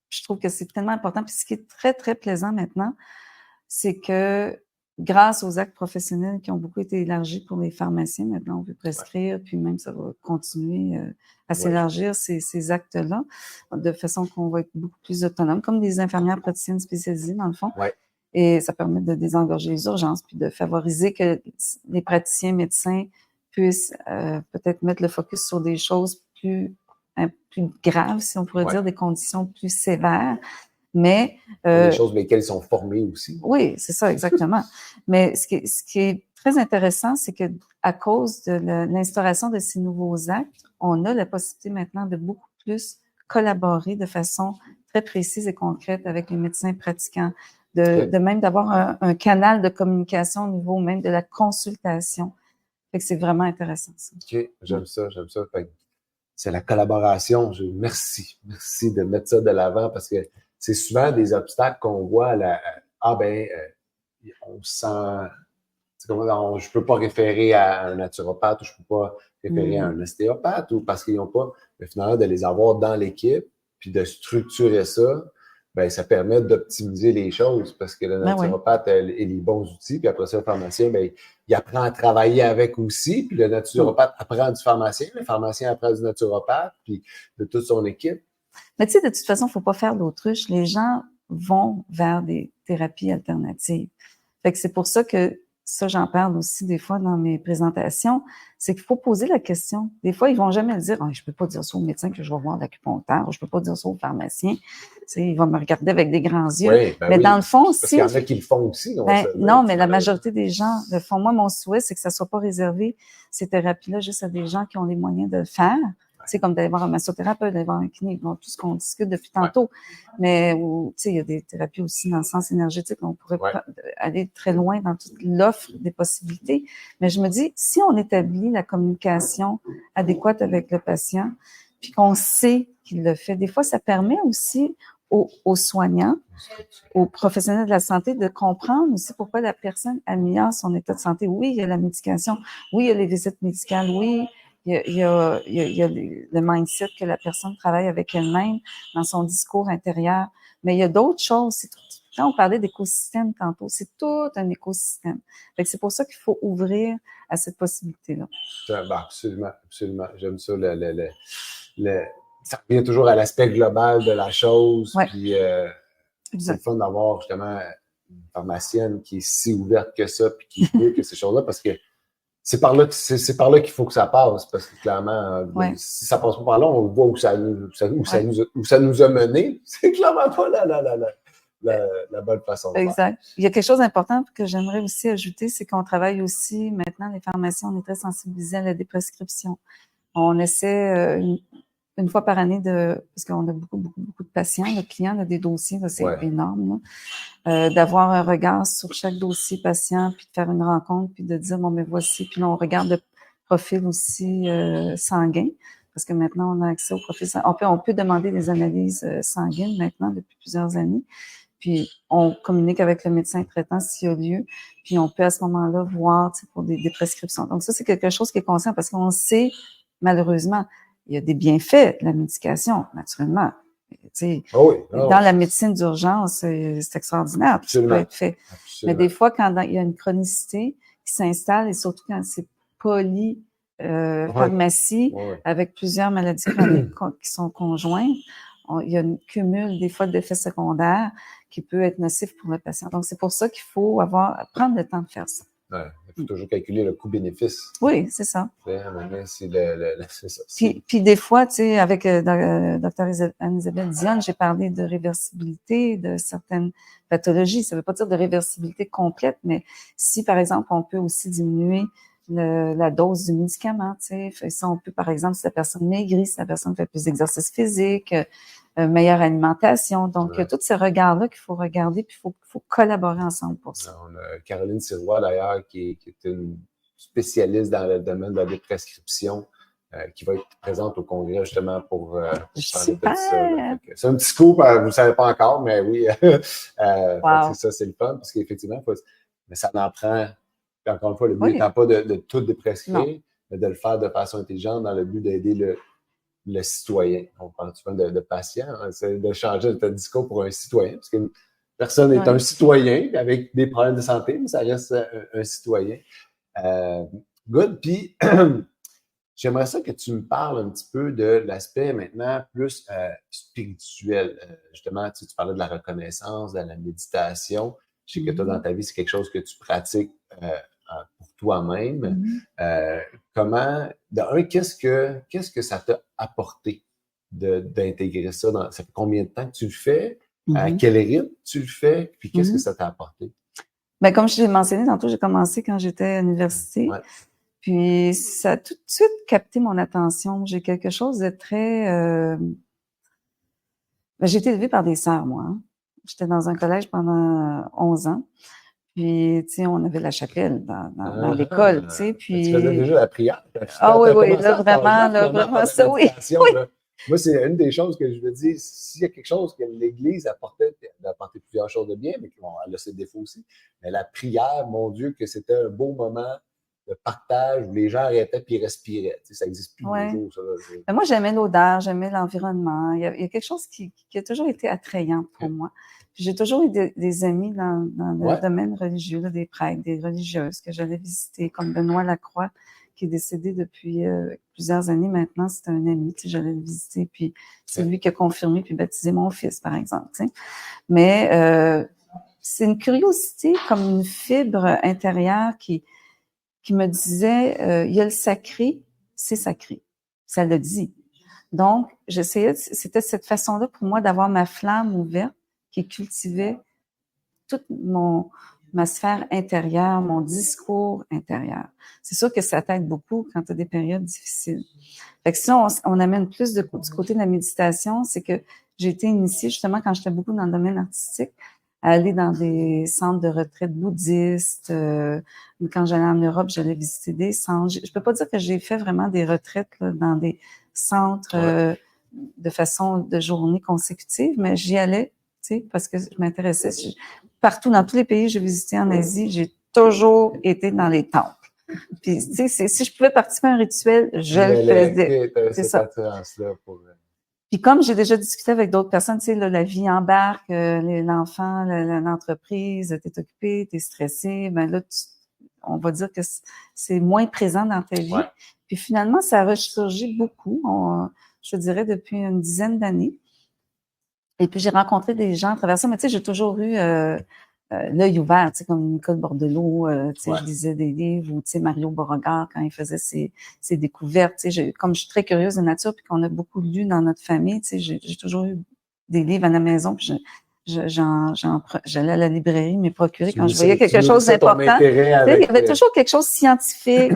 Je trouve que c'est tellement important. Puis ce qui est très, très plaisant maintenant, c'est que grâce aux actes professionnels qui ont beaucoup été élargis pour les pharmaciens, maintenant on peut prescrire, puis même ça va continuer à s'élargir ces actes-là, de façon qu'on va être beaucoup plus autonome, comme des infirmières praticiennes spécialisées dans le fond. Ouais. Et ça permet de désengorger les urgences, puis de favoriser que les praticiens médecins puissent peut-être mettre le focus sur des choses plus graves, si on pourrait dire, des conditions plus sévères. Mais des choses pour lesquelles ils sont formés aussi. Oui, c'est ça, exactement. Mais ce qui est très intéressant, c'est que à cause de l'instauration de ces nouveaux actes, on a la possibilité maintenant de beaucoup plus collaborer de façon très précise et concrète avec les médecins pratiquants, de même d'avoir un canal de communication au niveau même de la consultation. Fait que c'est vraiment intéressant, ça. OK, j'aime ça. C'est la collaboration. Merci de mettre ça de l'avant parce que c'est souvent des obstacles qu'on voit on se sent, je peux pas référer à un naturopathe ou je peux pas référer à un ostéopathe ou parce qu'ils n'ont pas, mais finalement de les avoir dans l'équipe puis de structurer ça, ben ça permet d'optimiser les choses parce que le naturopathe a les bons outils puis après ça le pharmacien il apprend à travailler avec aussi puis le naturopathe apprend du pharmacien, le pharmacien apprend du naturopathe puis de toute son équipe. Mais tu sais, de toute façon, il ne faut pas faire l'autruche. Les gens vont vers des thérapies alternatives. Fait que c'est pour ça que ça, j'en parle aussi des fois dans mes présentations, c'est qu'il faut poser la question. Des fois, ils vont jamais le dire, je peux pas dire ça au médecin que je vais voir l'acupuncteur, ou je peux pas dire ça au pharmacien. Tu sais, il va me regarder avec des grands yeux. Mais dans le fond, parce qu'il y en a qui le font aussi. Non, mais la majorité des gens le font. Moi, mon souhait, c'est que ça soit pas réservé, ces thérapies-là, juste à des gens qui ont les moyens de le faire. C'est comme d'aller voir un massothérapeute, d'aller voir un kiné, tout ce qu'on discute depuis tantôt. Mais, tu sais, il y a des thérapies aussi dans le sens énergétique. On pourrait aller très loin dans toute l'offre des possibilités. Mais je me dis, si on établit la communication adéquate avec le patient, puis qu'on sait qu'il le fait, des fois, ça permet aussi aux soignants, aux professionnels de la santé de comprendre aussi pourquoi la personne améliore son état de santé. Oui, il y a la médication. Oui, il y a les visites médicales. Oui, il y a le mindset que la personne travaille avec elle-même dans son discours intérieur. Mais il y a d'autres choses. Quand on parlait d'écosystème tantôt, c'est tout un écosystème. Fait que c'est pour ça qu'il faut ouvrir à cette possibilité-là. Absolument. J'aime ça. Ça revient toujours à l'aspect global de la chose. Puis c'est le fun d'avoir justement une pharmacienne qui est si ouverte que ça puis qui veut que ces choses-là, parce que c'est par là qu'il faut que ça passe, parce que clairement, si ça passe pas par là, on voit où ça nous a menés. C'est clairement pas la bonne façon de faire. Exact. Il y a quelque chose d'important que j'aimerais aussi ajouter, c'est qu'on travaille aussi, maintenant, les pharmaciens, on est très sensibilisés à la déprescription. On essaie une fois par année parce qu'on a beaucoup de patients, le client a des dossiers, c'est énorme, d'avoir un regard sur chaque dossier patient, puis de faire une rencontre, puis de dire, bon, mais voici, puis là, on regarde le profil aussi sanguin, parce que maintenant, on a accès au profil sanguin. On peut demander des analyses sanguines maintenant depuis plusieurs années. Puis, on communique avec le médecin traitant s'il y a lieu. Puis, on peut à ce moment-là voir pour des prescriptions. Donc, ça, c'est quelque chose qui est conscient parce qu'on sait, malheureusement, il y a des bienfaits de la médication, naturellement. Dans la médecine d'urgence, c'est extraordinaire. Tout peut être fait. Mais des fois, quand il y a une chronicité qui s'installe, et surtout quand c'est pharmacie avec plusieurs maladies chroniques qui sont conjointes, il y a une cumul des fois d'effets secondaires qui peut être nocif pour le patient. Donc, c'est pour ça qu'il faut prendre le temps de faire ça. Ouais, il faut toujours calculer le coût-bénéfice. Oui, c'est ça. C'est ça. Puis des fois, tu sais, avec Dr. Anne-Isabelle Dionne, j'ai parlé de réversibilité de certaines pathologies. Ça ne veut pas dire de réversibilité complète, mais si, par exemple, on peut aussi diminuer la dose du médicament, tu sais. Ça, on peut, par exemple, si la personne maigrit, si la personne fait plus d'exercice physique, meilleure alimentation. Donc, il y a tous ces regards-là qu'il faut regarder, puis il faut collaborer ensemble pour ça. On a Caroline Sirois, d'ailleurs, qui est une spécialiste dans le domaine de la prescription, qui va être présente au congrès, justement, pour parler de ça. C'est un petit coup, vous ne le savez pas encore, mais oui. Wow. Ça, c'est le fun, parce qu'effectivement, mais ça en prend. Puis encore une fois, le but n'étant pas de tout déprescrire, mais de le faire de façon intelligente dans le but d'aider le citoyen. On parle souvent de patient, hein, c'est de changer de discours pour un citoyen, parce qu'une personne est un citoyen avec des problèmes de santé, mais ça reste un citoyen. Good. Puis, j'aimerais ça que tu me parles un petit peu de l'aspect maintenant plus spirituel. Justement, tu parlais de la reconnaissance, de la méditation. Je sais que toi, dans ta vie, c'est quelque chose que tu pratiques pour toi-même. Comment, qu'est-ce que ça t'a apporté d'intégrer ça? Ça fait combien de temps que tu le fais? À quel rythme tu le fais? Puis qu'est-ce que ça t'a apporté? Ben, comme je l'ai mentionné tantôt, j'ai commencé quand j'étais à l'université. Ouais. Puis ça a tout de suite capté mon attention. J'ai quelque chose de très... j'ai été élevée par des sœurs, moi. Hein. J'étais dans un collège pendant 11 ans. Puis, tu sais, on avait la chapelle dans l'école, tu sais, puis... Tu faisais déjà la prière. Oui, là, vraiment, ça, oui. Moi, c'est une des choses que je veux dire, s'il y a quelque chose que l'Église apportait plusieurs choses de bien, mais elle a ses défauts aussi. Mais la prière, mon Dieu, que c'était un beau moment de partage où les gens arrêtaient puis respiraient. Tu sais, ça n'existe plus de nos jours, ça. Mais moi, j'aimais l'odeur, j'aimais l'environnement. Il y a quelque chose qui a toujours été attrayant pour moi. J'ai toujours eu des amis dans le domaine religieux, là, des prêtres, des religieuses que j'allais visiter, comme Benoît Lacroix, qui est décédé depuis plusieurs années maintenant. C'était un ami, tu sais, j'allais le visiter, puis c'est lui qui a confirmé puis baptisé mon fils, par exemple. Tu sais. Mais c'est une curiosité, comme une fibre intérieure qui me disait, il y a le sacré, c'est sacré. Ça le dit. Donc, c'était cette façon-là pour moi d'avoir ma flamme ouverte qui cultivait toute ma sphère intérieure, mon discours intérieur. C'est sûr que ça t'aide beaucoup quand tu as des périodes difficiles. Fait que si on amène plus du côté de la méditation, c'est que j'ai été initiée justement quand j'étais beaucoup dans le domaine artistique, à aller dans des centres de retraite bouddhistes. Quand j'allais en Europe, j'allais visiter des centres. Je peux pas dire que j'ai fait vraiment des retraites là, dans des centres de façon de journée consécutive, mais j'y allais, tu sais, parce que je m'intéressais. Partout, dans tous les pays que j'ai visités en Asie, j'ai toujours été dans les temples. Puis, tu sais, si je pouvais participer à un rituel, je le faisais. C'est ça. Puis comme j'ai déjà discuté avec d'autres personnes, tu sais, là, la vie embarque, l'enfant, l'entreprise, t'es occupé, t'es stressé, ben là, on va dire que c'est moins présent dans ta vie. Ouais. Puis finalement, ça a ressurgi beaucoup, je dirais, depuis une dizaine d'années. Et puis j'ai rencontré des gens à travers ça, mais tu sais, j'ai toujours eu l'œil ouvert, tu sais, comme Nicole Bordelot, tu sais, je lisais des livres, ou tu sais, Mario Beauregard, quand il faisait ses découvertes, tu sais, comme je suis très curieuse de nature, puis qu'on a beaucoup lu dans notre famille, tu sais, j'ai toujours eu des livres à la maison, puis j'allais à la librairie me procurer quand je voyais quelque chose d'important. Il y avait toujours quelque chose de scientifique,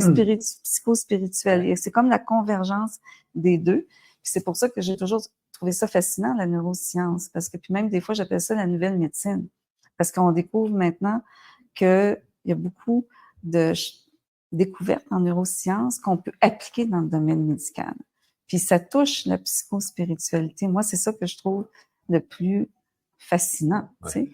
psycho-spirituel. Et c'est comme la convergence des deux. Puis c'est pour ça que j'ai toujours trouvé ça fascinant, la neuroscience, parce que puis même des fois, j'appelle ça la nouvelle médecine. Parce qu'on découvre maintenant qu'il y a beaucoup de découvertes en neurosciences qu'on peut appliquer dans le domaine médical. Puis ça touche la psychospiritualité. Moi, c'est ça que je trouve le plus fascinant, tu sais.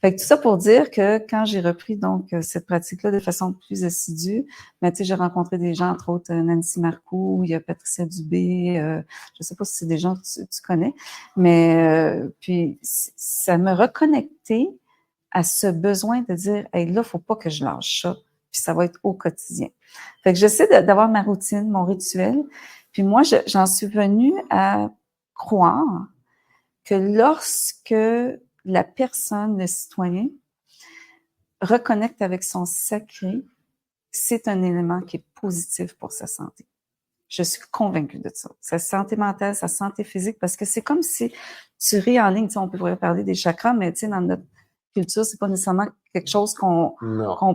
Fait que tout ça pour dire que quand j'ai repris donc cette pratique-là de façon plus assidue, ben tu sais, j'ai rencontré des gens, entre autres Nancy Marcoux, il y a Patricia Dubé, je sais pas si c'est des gens que tu connais, mais puis ça me reconnectait à ce besoin de dire, hey, là, faut pas que je lâche ça, puis ça va être au quotidien. Fait que j'essaie d'avoir ma routine, mon rituel, puis moi, j'en suis venue à croire que lorsque la personne, le citoyen, reconnecte avec son sacré, c'est un élément qui est positif pour sa santé. Je suis convaincue de ça. Sa santé mentale, sa santé physique, parce que c'est comme si tu ris en ligne. Tu sais, on pourrait parler des chakras, mais tu sais, dans notre culture, c'est pas nécessairement quelque chose qu'on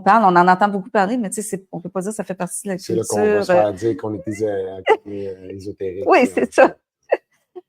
parle. On en entend beaucoup parler, mais tu sais, on peut pas dire que ça fait partie de la culture. C'est là qu'on va se faire dire qu'on est ésotérique. Oui, c'est ça.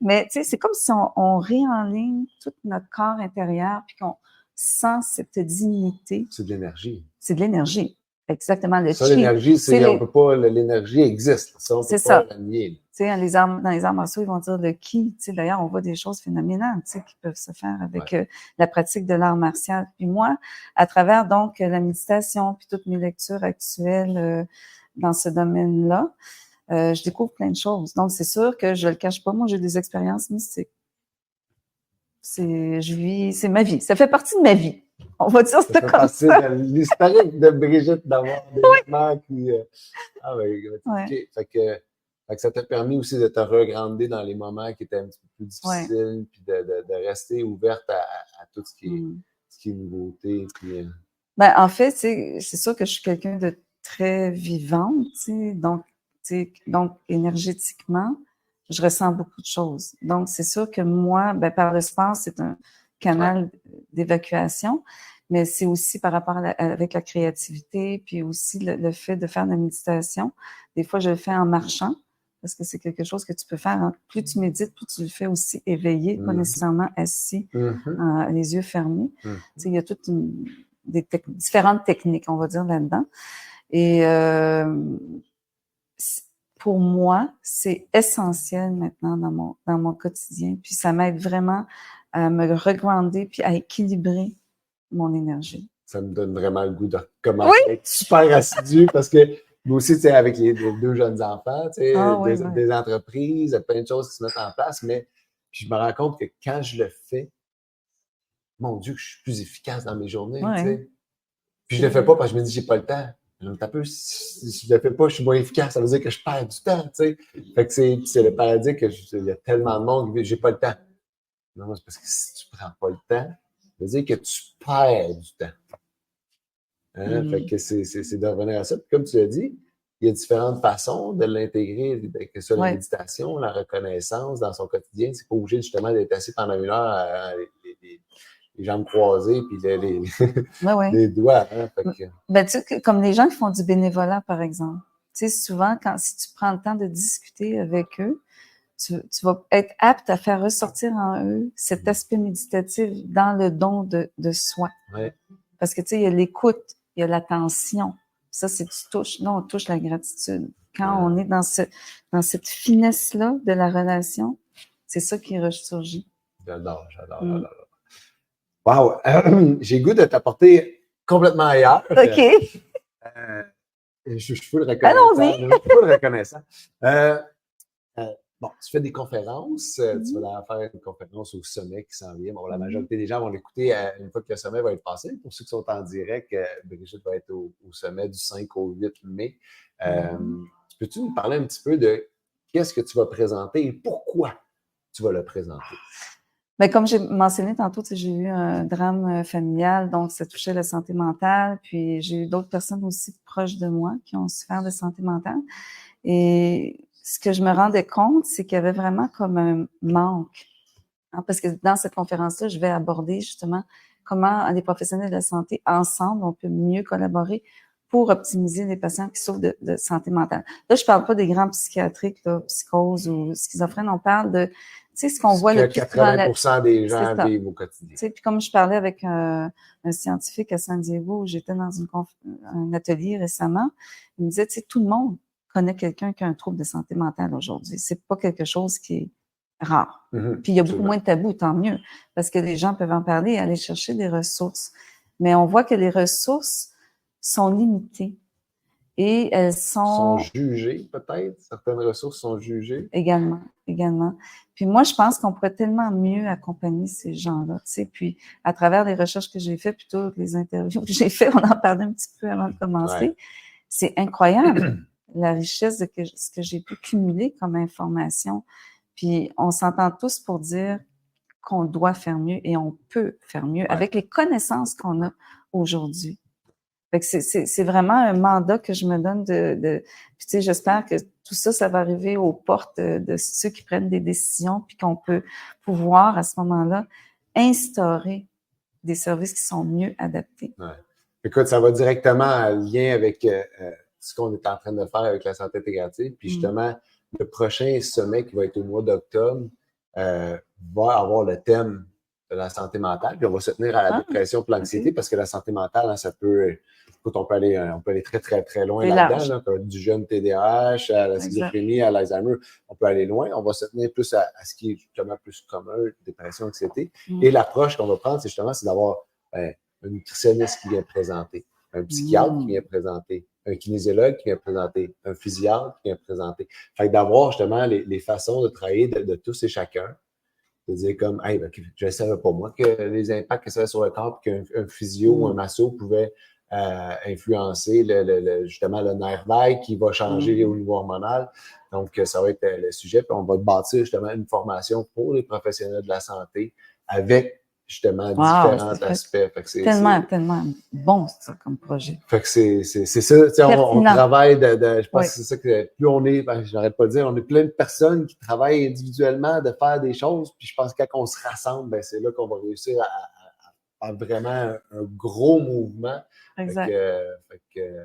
Mais tu sais, c'est comme si on réenligne tout notre corps intérieur puis qu'on sent cette dignité. C'est de l'énergie. C'est de l'énergie. Exactement. Le ça, l'énergie, on peut pas, l'énergie existe. Ça, on peut pas la nier. Tu sais, dans les arts martiaux, ils vont dire le ki. Tu sais, d'ailleurs, on voit des choses phénoménales, tu sais, qui peuvent se faire avec la pratique de l'art martial. Puis moi, à travers donc la méditation puis toutes mes lectures actuelles dans ce domaine-là, je découvre plein de choses. Donc, c'est sûr que je le cache pas. Moi, j'ai des expériences mystiques. C'est ma vie. Ça fait partie de ma vie. On va dire ça comme ça. Ça fait partie de l'historique de Brigitte d'avoir des moments qui... Fait que ça t'a permis aussi de te regrander dans les moments qui étaient un petit peu plus difficiles, puis de rester ouverte à tout ce qui est nouveauté. Puis, Ben, en fait, c'est sûr que je suis quelqu'un de très vivante, donc énergétiquement, je ressens beaucoup de choses. Donc, c'est sûr que moi, ben, par le sport, c'est un canal d'évacuation, mais c'est aussi par rapport avec la créativité, puis aussi le fait de faire de la méditation. Des fois, je le fais en marchant, parce que c'est quelque chose que tu peux faire. Hein. Plus tu médites, plus tu le fais aussi éveillé, pas nécessairement assis, les yeux fermés. Tu sais, il y a toutes différentes techniques, on va dire, là-dedans. Et pour moi, c'est essentiel maintenant dans mon quotidien. Puis ça m'aide vraiment à me regrander puis à équilibrer mon énergie. Ça me donne vraiment le goût de commencer à être super assidu parce que moi aussi, tu sais, avec les deux jeunes enfants, tu sais, des entreprises, plein de choses qui se mettent en place, mais puis je me rends compte que quand je le fais, mon Dieu, que je suis plus efficace dans mes journées, tu sais. Puis je le fais pas parce que je me dis, j'ai pas le temps. Si je le fais pas, je suis moins efficace. Ça veut dire que je perds du temps, tu sais. Fait que c'est le paradigme que il y a tellement de monde qui dit, j'ai pas le temps. Non, c'est parce que si tu prends pas le temps, ça veut dire que tu perds du temps. Hein? Fait que c'est de revenir à ça. Puis comme tu l'as dit, il y a différentes façons de l'intégrer, que ce soit la méditation, la reconnaissance dans son quotidien. C'est pas obligé justement d'être assis pendant une heure les jambes croisées puis les doigts. Hein? Fait que... Ben, tu sais, comme les gens qui font du bénévolat, par exemple. Tu sais, souvent, si tu prends le temps de discuter avec eux, tu vas être apte à faire ressortir en eux cet aspect méditatif dans le don de soi. Ouais. Parce que, tu sais, il y a l'écoute, il y a l'attention. Ça, c'est tu touches. Là, on touche la gratitude. Quand on est dans cette finesse-là de la relation, c'est ça qui ressurgit. J'adore. Wow! J'ai le goût de t'apporter complètement ailleurs. OK. Je suis full reconnaissant. Allons-y! Je suis full reconnaissant. Bon, tu fais des conférences. Tu vas faire une conférence au sommet qui s'en vient. Bon, la majorité des gens vont l'écouter une fois que le sommet va être passé. Pour ceux qui sont en direct, Brigitte va être au sommet du 5 au 8 mai. Peux-tu nous parler un petit peu de qu'est-ce que tu vas présenter et pourquoi tu vas le présenter? Ben, comme j'ai mentionné tantôt, j'ai eu un drame familial, donc ça touchait la santé mentale. Puis j'ai eu d'autres personnes aussi proches de moi qui ont souffert de santé mentale. Et ce que je me rendais compte, c'est qu'il y avait vraiment comme un manque. Hein, parce que dans cette conférence-là, je vais aborder justement comment les professionnels de la santé, ensemble, on peut mieux collaborer pour optimiser les patients qui souffrent de santé mentale. Là, je parle pas des grands psychiatriques, là, psychose ou schizophrène, on parle de, tu sais, ce qu'on voit le plus 80% des gens vivent au quotidien. Tu sais, puis comme je parlais avec un scientifique à San Diego, où j'étais dans un atelier récemment, il me disait, tu sais, tout le monde connaît quelqu'un qui a un trouble de santé mentale aujourd'hui. C'est pas quelque chose qui est rare. Mhm, Puis il y a beaucoup absolument. moins de tabous, tant mieux, parce que les gens peuvent en parler et aller chercher des ressources. Mais on voit que les ressources sont limitées et elles Sont sont jugés, peut-être. Certaines ressources sont jugées. également. Puis moi, je pense qu'on pourrait tellement mieux accompagner ces gens-là, tu sais. Puis à travers les recherches que j'ai faites, plutôt que les interviews que j'ai faites, on en parlait un petit peu avant de commencer. Ouais. C'est incroyable la richesse de ce que j'ai pu cumuler comme information. Puis on s'entend tous pour dire qu'on doit faire mieux et on peut faire mieux Ouais. avec les connaissances qu'on a aujourd'hui. Fait que c'est vraiment un mandat que je me donne puis tu sais, j'espère que tout ça, ça va arriver aux portes de ceux qui prennent des décisions, puis qu'on peut pouvoir, à ce moment-là, instaurer des services qui sont mieux adaptés. Ouais. Écoute, ça va directement en lien avec ce qu'on est en train de faire avec la santé intégrative. Puis justement, le prochain sommet qui va être au mois d'octobre va avoir le thème de la santé mentale. Puis on va se tenir à la dépression et l'anxiété parce que la santé mentale, hein, ça peut... Écoute, on peut aller très, très, très loin là-dedans. Là, du jeune TDAH à la schizophrénie, à l'Alzheimer. On peut aller loin. On va se tenir plus à ce qui est justement plus commun, dépression, anxiété. Et l'approche qu'on va prendre, c'est justement d'avoir un nutritionniste qui vient présenter, un psychiatre qui vient présenter, un kinésiologue qui vient présenter, un physiatre qui vient présenter. Fait que d'avoir justement les façons de travailler de tous et chacun, de dire comme, hey, ben, je ne savais pas moi que les impacts que ça avait sur le corps, qu'un physio ou un masso pouvait influencer justement le nerf vague qui va changer au niveau hormonal. Donc, ça va être le sujet. Puis on va bâtir justement une formation pour les professionnels de la santé avec justement différents aspects. Fait que tellement bon, ça, comme projet. Fait que c'est ça. On travaille je pense que c'est ça que plus on est, j'arrête pas de dire, on est plein de personnes qui travaillent individuellement de faire des choses. Puis je pense que quand on se rassemble, ben, c'est là qu'on va réussir à faire vraiment un gros mouvement. Exact. Fait que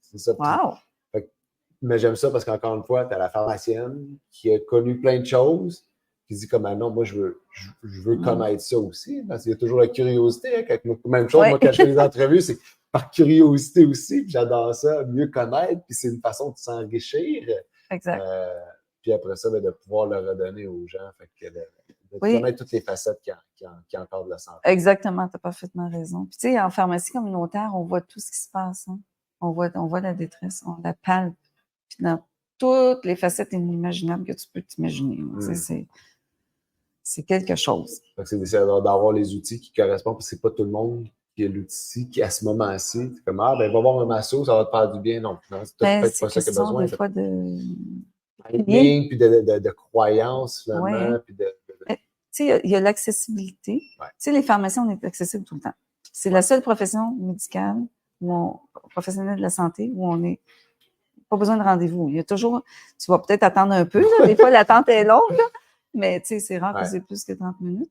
c'est ça. Wow! Mais j'aime ça parce qu'encore une fois, tu as la pharmacienne qui a connu plein de choses, qui dit comme, ah non, moi, je veux connaître ça aussi. Parce qu'il y a toujours la curiosité. Hein, même chose, moi, quand je fais les entrevues, c'est par curiosité aussi. Puis j'adore ça, mieux connaître. Puis c'est une façon de s'enrichir. Exact. Puis après ça, de pouvoir le redonner aux gens. Fait que de connaître toutes les facettes qui encadrent la santé. Exactement, tu as parfaitement raison. Puis tu sais, en pharmacie communautaire, on voit tout ce qui se passe. Hein. On voit la détresse, on la palpe. Puis dans toutes les facettes inimaginables que tu peux t'imaginer. C'est quelque chose. C'est d'avoir les outils qui correspondent, parce que c'est pas tout le monde qui a l'outil qui, à ce moment-ci, c'est comme, ah, ben, va voir un masso, ça va te faire du bien. Non, c'est peut-être pas ça qu'il y a besoin. Des fois de timing, puis de croyance, finalement. Ouais. Puis tu sais, il y a l'accessibilité. Ouais. Tu sais, les pharmaciens, on est accessible tout le temps. C'est la seule profession médicale, professionnelle de la santé, où on n'est pas besoin de rendez-vous. Il y a toujours, tu vas peut-être attendre un peu, là. Des fois, l'attente est longue, là. Mais tu sais, c'est rare que c'est plus que 30 minutes.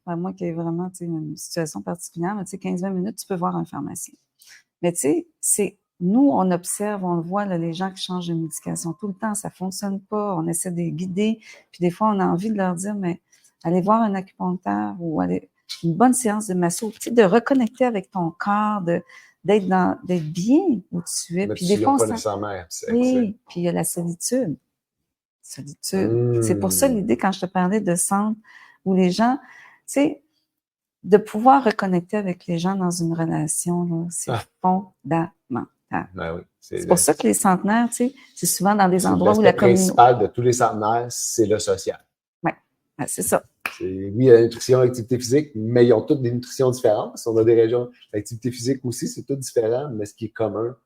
À moins qu'il y ait vraiment une situation particulière, mais tu sais, 15-20 minutes, tu peux voir un pharmacien. Mais tu sais, nous, on observe, on le voit, là, les gens qui changent de médication tout le temps, ça fonctionne pas, on essaie de les guider, puis des fois, on a envie de leur dire, mais allez voir un acupuncteur ou allez une bonne séance de masso, tu sais, de reconnecter avec ton corps, d'être bien où tu es. Mais puis des fois, oui, puis il y a la solitude. C'est pour ça l'idée, quand je te parlais de centre où les gens, tu sais, de pouvoir reconnecter avec les gens dans une relation, là, c'est fondamental. Ben oui, c'est pour ça que les centenaires, tu sais, c'est souvent dans des endroits où la communauté... Le principal de tous les centenaires, c'est le social. Oui, c'est ça. Oui, il y a la nutrition et l'activité physique, mais ils ont toutes des nutritions différentes. Si on a des régions, l'activité physique aussi, c'est tout différent, mais ce qui est commun,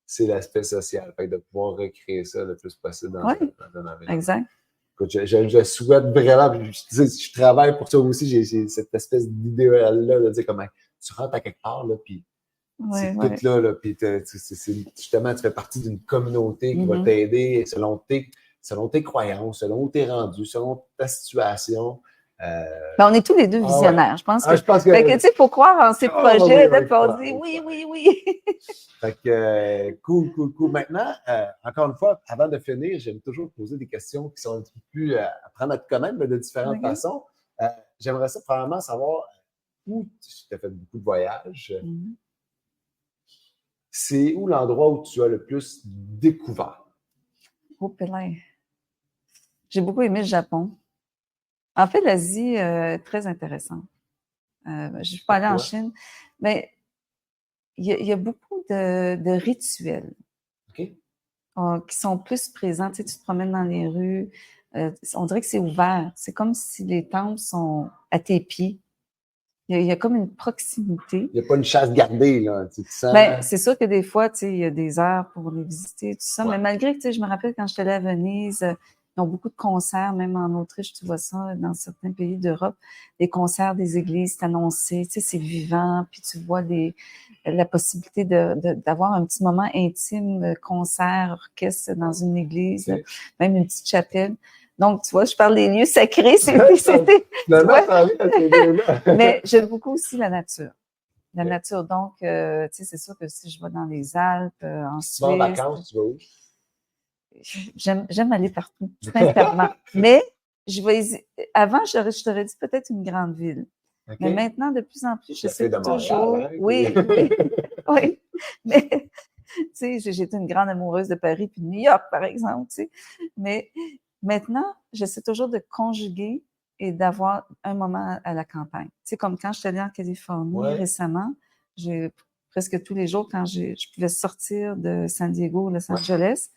c'est l'aspect social. Fait que de pouvoir recréer ça le plus possible dans un environnement. Exact. Écoute, je souhaite vraiment, je travaille pour ça aussi, j'ai cette espèce d'idéal-là de dire comment tu rentres à quelque part, là, puis c'est tout là, puis justement, tu fais partie d'une communauté qui va t'aider selon tes croyances, selon tes rendus, selon ta situation. Ben, on est tous les deux visionnaires. Je pense que tu sais, il faut croire en ces projets, là, puis on dit oui. Fait que, cool. Maintenant, encore une fois, avant de finir, j'aime toujours poser des questions qui sont un petit peu plus apprendre à te connaître, mais de différentes façons. J'aimerais ça, premièrement, savoir où tu as fait beaucoup de voyages. C'est où l'endroit où tu as le plus découvert? Oh, pélin. J'ai beaucoup aimé le Japon. En fait, l'Asie, très intéressante. Je ne suis pas allée en Chine, mais il y a beaucoup de rituels qui sont plus présents. Tu sais, tu te promènes dans les rues, on dirait que c'est ouvert. C'est comme si les temples sont à tes pieds. Il y a comme une proximité. Il n'y a pas une chasse gardée, là. Tu te sens... Ben, c'est sûr que des fois, tu sais, il y a des heures pour les visiter, tout ça. Ouais. Mais malgré que, tu sais, je me rappelle quand j'étais allée à Venise, ils ont beaucoup de concerts, même en Autriche, tu vois ça, dans certains pays d'Europe, des concerts des églises, c'est annoncé, tu sais, c'est vivant, puis tu vois la possibilité d'avoir un petit moment intime, concert, orchestre dans une église, Okay. même une petite chapelle. Donc, tu vois, je parle des lieux sacrés, c'était... Mais j'aime beaucoup aussi la nature. La nature, donc, tu sais, c'est sûr que si je vais dans les Alpes, en Suisse... Tu vas en vacances, tu vas où? J'aime aller partout, sincèrement. Mais avant, je t'aurais dit peut-être une grande ville. Okay. Mais maintenant, de plus en plus, je sais toujours... Montréal, hein, oui, oui. Mais, tu sais, j'étais une grande amoureuse de Paris puis de New York, par exemple, tu sais. Mais maintenant, j'essaie toujours de conjuguer et d'avoir un moment à la campagne. Tu sais, comme quand je suis allée en Californie récemment, presque tous les jours, quand je pouvais sortir de San Diego, Los Angeles,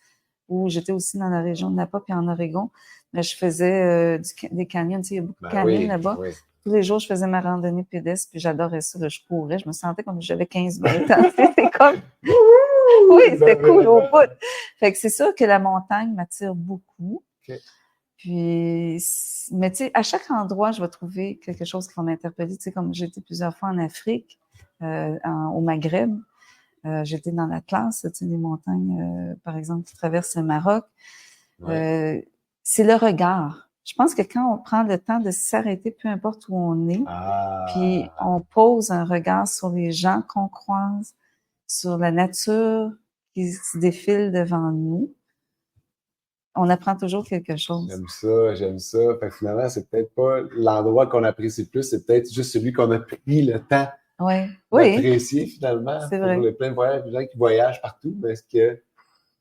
où j'étais aussi dans la région de Napa puis en Oregon, mais je faisais des canyons, tu sais, il y a beaucoup de canyons là-bas. Oui. Tous les jours, je faisais ma randonnée pédestre, puis j'adorais ça, là, je courais, je me sentais comme si j'avais 15-20 ans. C'était comme... Oui, c'était cool au bout. Fait que c'est sûr que la montagne m'attire beaucoup. Okay. Puis, mais tu sais, à chaque endroit, je vais trouver quelque chose qui va m'interpeller. Tu sais, comme j'ai été plusieurs fois en Afrique, au Maghreb, j'étais dans l'Atlas, tu sais, des montagnes, par exemple, qui traversent le Maroc. Ouais. C'est le regard. Je pense que quand on prend le temps de s'arrêter, peu importe où on est, puis on pose un regard sur les gens qu'on croise, sur la nature qui se défile devant nous, on apprend toujours quelque chose. J'aime ça. Fait que finalement, c'est peut-être pas l'endroit qu'on apprécie le plus, c'est peut-être juste celui qu'on a pris le temps d'apprécier finalement. C'est vrai. Il y a plein de voyages, des gens qui voyagent partout, mais est-ce que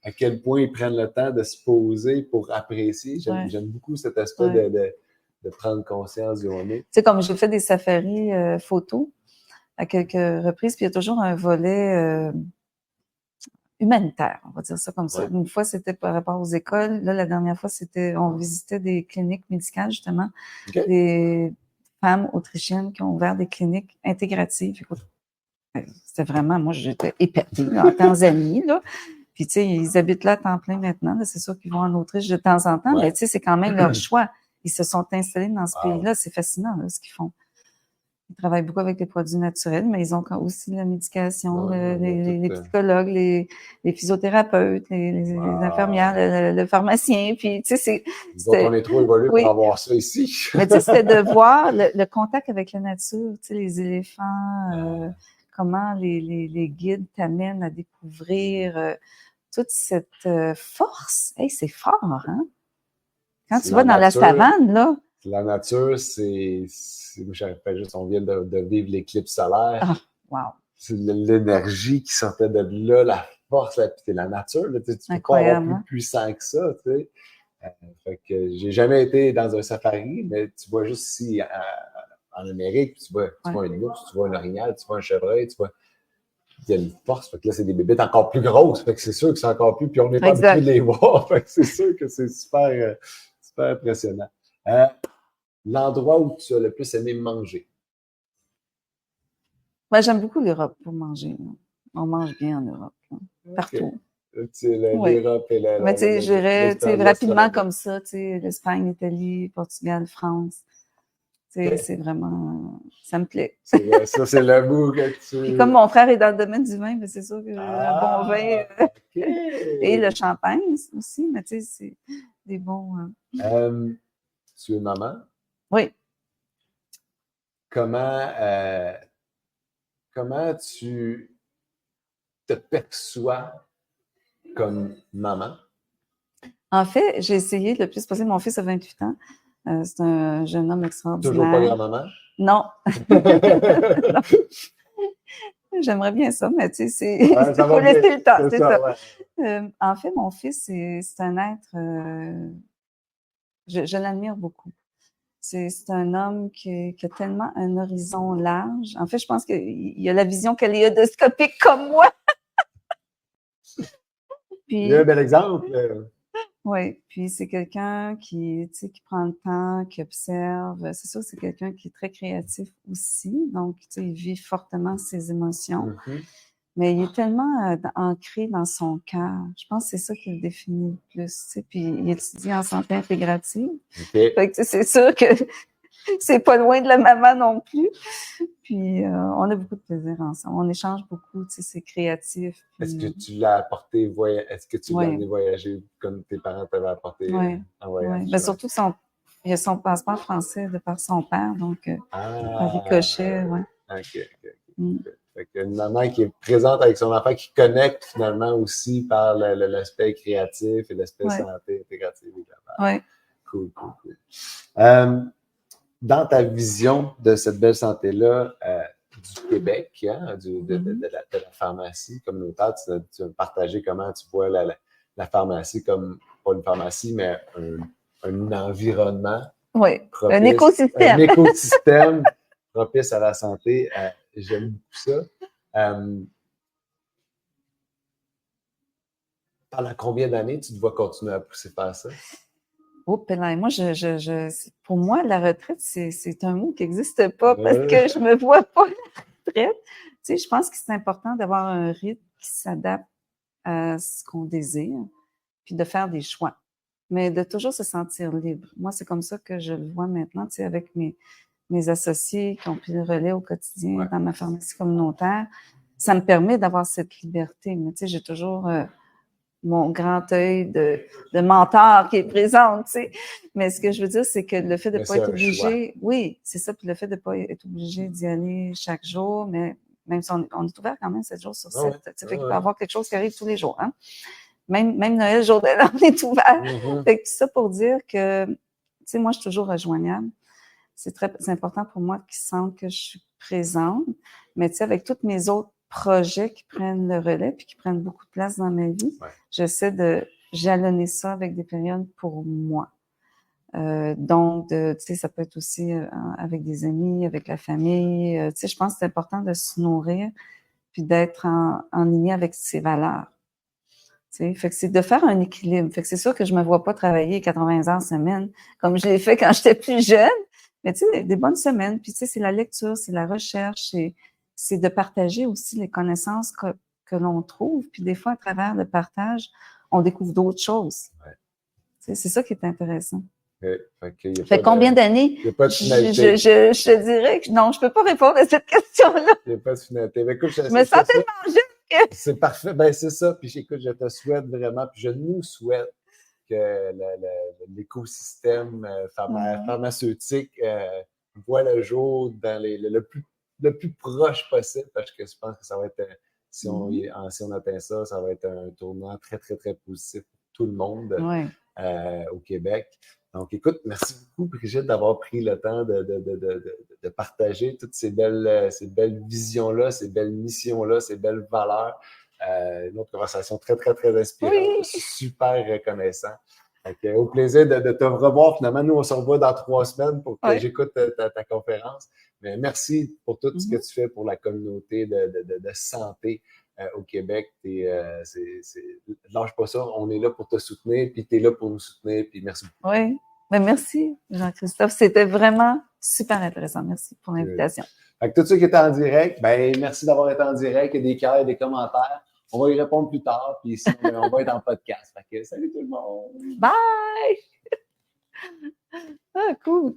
à quel point ils prennent le temps de se poser pour apprécier? J'aime beaucoup cet aspect de prendre conscience du moment. Tu sais, comme j'ai fait des safaris photos à quelques reprises, puis il y a toujours un volet humanitaire, on va dire ça comme ça. Une fois, c'était par rapport aux écoles. Là, la dernière fois, on visitait des cliniques médicales, justement. Okay. Des femmes autrichiennes qui ont ouvert des cliniques intégratives. Écoute, c'était vraiment, moi, j'étais épatée, là, en Tanzanie, là. Puis, tu sais, ils habitent là à temps plein maintenant. C'est sûr qu'ils vont en Autriche de temps en temps, mais tu sais, c'est quand même leur choix. Ils se sont installés dans ce pays-là. C'est fascinant, là, ce qu'ils font. Ils travaillent beaucoup avec les produits naturels, mais ils ont aussi la médication, les psychologues, les physiothérapeutes, les infirmières, le pharmacien. Puis, tu sais, on est trop évolués pour avoir ça ici. Mais tu sais, c'était de voir le contact avec la nature, tu sais, les éléphants, comment les guides t'amènent à découvrir toute cette force. Hey, c'est fort, hein? Quand tu vas dans la savane, là. La nature, moi, je rappelle juste, on vient de vivre l'éclipse solaire. Ah, wow. C'est l'énergie qui sortait de là, la force, la nature. Là, tu peux pas avoir plus puissant que ça, tu sais. Fait que j'ai jamais été dans un safari, mais tu vois juste ici en Amérique, tu vois une ours, tu vois un orignal, tu vois un chevreuil, tu vois. Il y a une force. Fait que là, c'est des bébêtes encore plus grosses. Fait que c'est sûr que c'est encore plus. Puis on n'est pas habitué de les voir. Fait que c'est sûr que c'est super, super impressionnant. L'endroit où tu as le plus aimé manger? Moi, j'aime beaucoup l'Europe pour manger. On mange bien en Europe. Partout. L'Europe et la. Mais tu sais, je dirais rapidement comme ça, tu sais, l'Espagne, l'Italie, Portugal, France. C'est vraiment... Ça me plaît. Ça, c'est le goût que tu... Puis comme mon frère est dans le domaine du vin, c'est sûr que un bon vin... Et le champagne aussi, mais tu sais, c'est des bons... Tu es maman? Oui. Comment tu te perçois comme maman? En fait, j'ai essayé le plus possible. Mon fils a 28 ans. C'est un jeune homme extraordinaire. Toujours pas grand-maman? Non. J'aimerais bien ça, mais tu sais, il Ouais, ça faut va bien. laisser le temps, C'est c'est ça, ça. ouais. En fait, mon fils, c'est un être, je l'admire beaucoup. C'est un homme qui a tellement un horizon large. En fait, je pense qu'il a la vision kaléidoscopique comme moi. Il y a un Puis, bel exemple. oui, puis c'est quelqu'un qui, tu sais, qui prend le temps, qui observe. C'est sûr, c'est quelqu'un qui est très créatif aussi. Donc, tu sais, il vit fortement ses émotions. Mhm. Mais il est tellement ancré dans son cœur. Je pense que c'est ça qui le définit le plus. Tu sais. Puis il étudie en santé intégrative. OK. Fait que, tu sais, c'est sûr que c'est pas loin de la maman non plus. Puis on a beaucoup de plaisir ensemble. On échange beaucoup, tu sais, c'est créatif. Est-ce que Puis, tu l'as apporté est-ce que tu l'as ouais, amené voyager comme tes parents t'avaient apporté ouais, en ouais. voyage? Ben, Ouais. surtout il a son passeport français de par son père, donc par Ah, ricochet, ouais. OK. Mm. Fait qu'une maman qui est présente avec son enfant, qui connecte finalement aussi par l'aspect créatif et l'aspect Ouais, santé intégrative et globale. ouais. Cool. Euh, dans ta vision de cette belle santé-là, du Québec, hein, de la pharmacie communautaire, tu as partagé comment tu vois la pharmacie comme, pas une pharmacie, mais un environnement Oui, un propice, un écosystème. écosystème propice à la santé. J'aime beaucoup ça. Euh, Pendant combien d'années tu te vois continuer à pousser faire ça? Oh, Pélin, moi, pour moi, la retraite, c'est un mot qui n'existe pas parce que je me vois pas la retraite. Tu sais, je pense que c'est important d'avoir un rythme qui s'adapte à ce qu'on désire, puis de faire des choix, mais de toujours se sentir libre. Moi, c'est comme ça que je le vois maintenant, tu sais, avec mes associés qui ont pris le relais au quotidien Ouais. dans ma pharmacie communautaire. Ça me permet d'avoir cette liberté, mais tu sais, j'ai toujours mon grand œil de mentor qui est présent, tu sais. Mais ce que je veux dire, c'est que le fait de ne Mais pas c'est être un choix. obligé, oui, c'est ça, puis le fait de ne pas être obligé d'y aller chaque jour, mais même si on est ouvert quand même 7 jours sur 7, ça fait qu'il peut y avoir quelque chose qui arrive tous les jours, hein. Même Noël, jour de l'an, on est ouvert. Mm-hmm. Fait que tout ça pour dire que, tu sais, moi, je suis toujours rejoignable. C'est très important pour moi qu'ils sentent que je suis présente. Mais tu sais, avec tous mes autres projets qui prennent le relais puis qui prennent beaucoup de place dans ma vie, Ouais. j'essaie de jalonner ça avec des périodes pour moi. Donc, tu sais, ça peut être aussi avec des amis, avec la famille. Tu sais, je pense que c'est important de se nourrir puis d'être en ligne avec ses valeurs. Tu sais, fait que c'est de faire un équilibre. Fait que c'est sûr que je me vois pas travailler 80 heures semaine comme je l'ai fait quand j'étais plus jeune, mais tu sais, des bonnes semaines. Puis tu sais, c'est la lecture, c'est la recherche, c'est de partager aussi les connaissances que l'on trouve. Puis des fois, à travers le partage, on découvre d'autres choses. Ouais. Tu sais, c'est ça qui est intéressant. Fait combien d'années? Il n'y a pas de finalité. Je te dirais que non, je peux pas répondre à cette question-là. Il n'y a pas de finalité. Mais écoute, Je me sens tellement jeune que... c'est parfait. Ben, c'est ça. Puis écoute, je te souhaite vraiment, puis je nous souhaite que l'écosystème pharmaceutique voit le jour dans le plus proche possible, parce que je pense que ça va être, si on atteint ça, ça va être un tournant très, très, très positif pour tout le monde au Québec. Donc, écoute, merci beaucoup, Brigitte, d'avoir pris le temps de partager toutes ces belles visions-là, ces belles missions-là, ces belles valeurs. Une autre conversation très, très, très inspirante. Oui. Je suis super reconnaissant. Donc, au plaisir de te revoir. Finalement, nous, on se revoit dans 3 semaines pour que j'écoute ta conférence. Mais merci pour tout ce que tu fais pour la communauté de santé au Québec. Lâche pas ça. On est là pour te soutenir, puis tu es là pour nous soutenir. Puis merci beaucoup. Oui. Ben, merci, Jean-Christophe. C'était vraiment super intéressant. Merci pour l'invitation. Fait que tous ceux qui étaient en direct, ben merci d'avoir été en direct. Il y a des cœurs, des commentaires. On va y répondre plus tard, puis sinon, on va être en podcast. Fait que salut tout le monde! Bye! Ah, cool!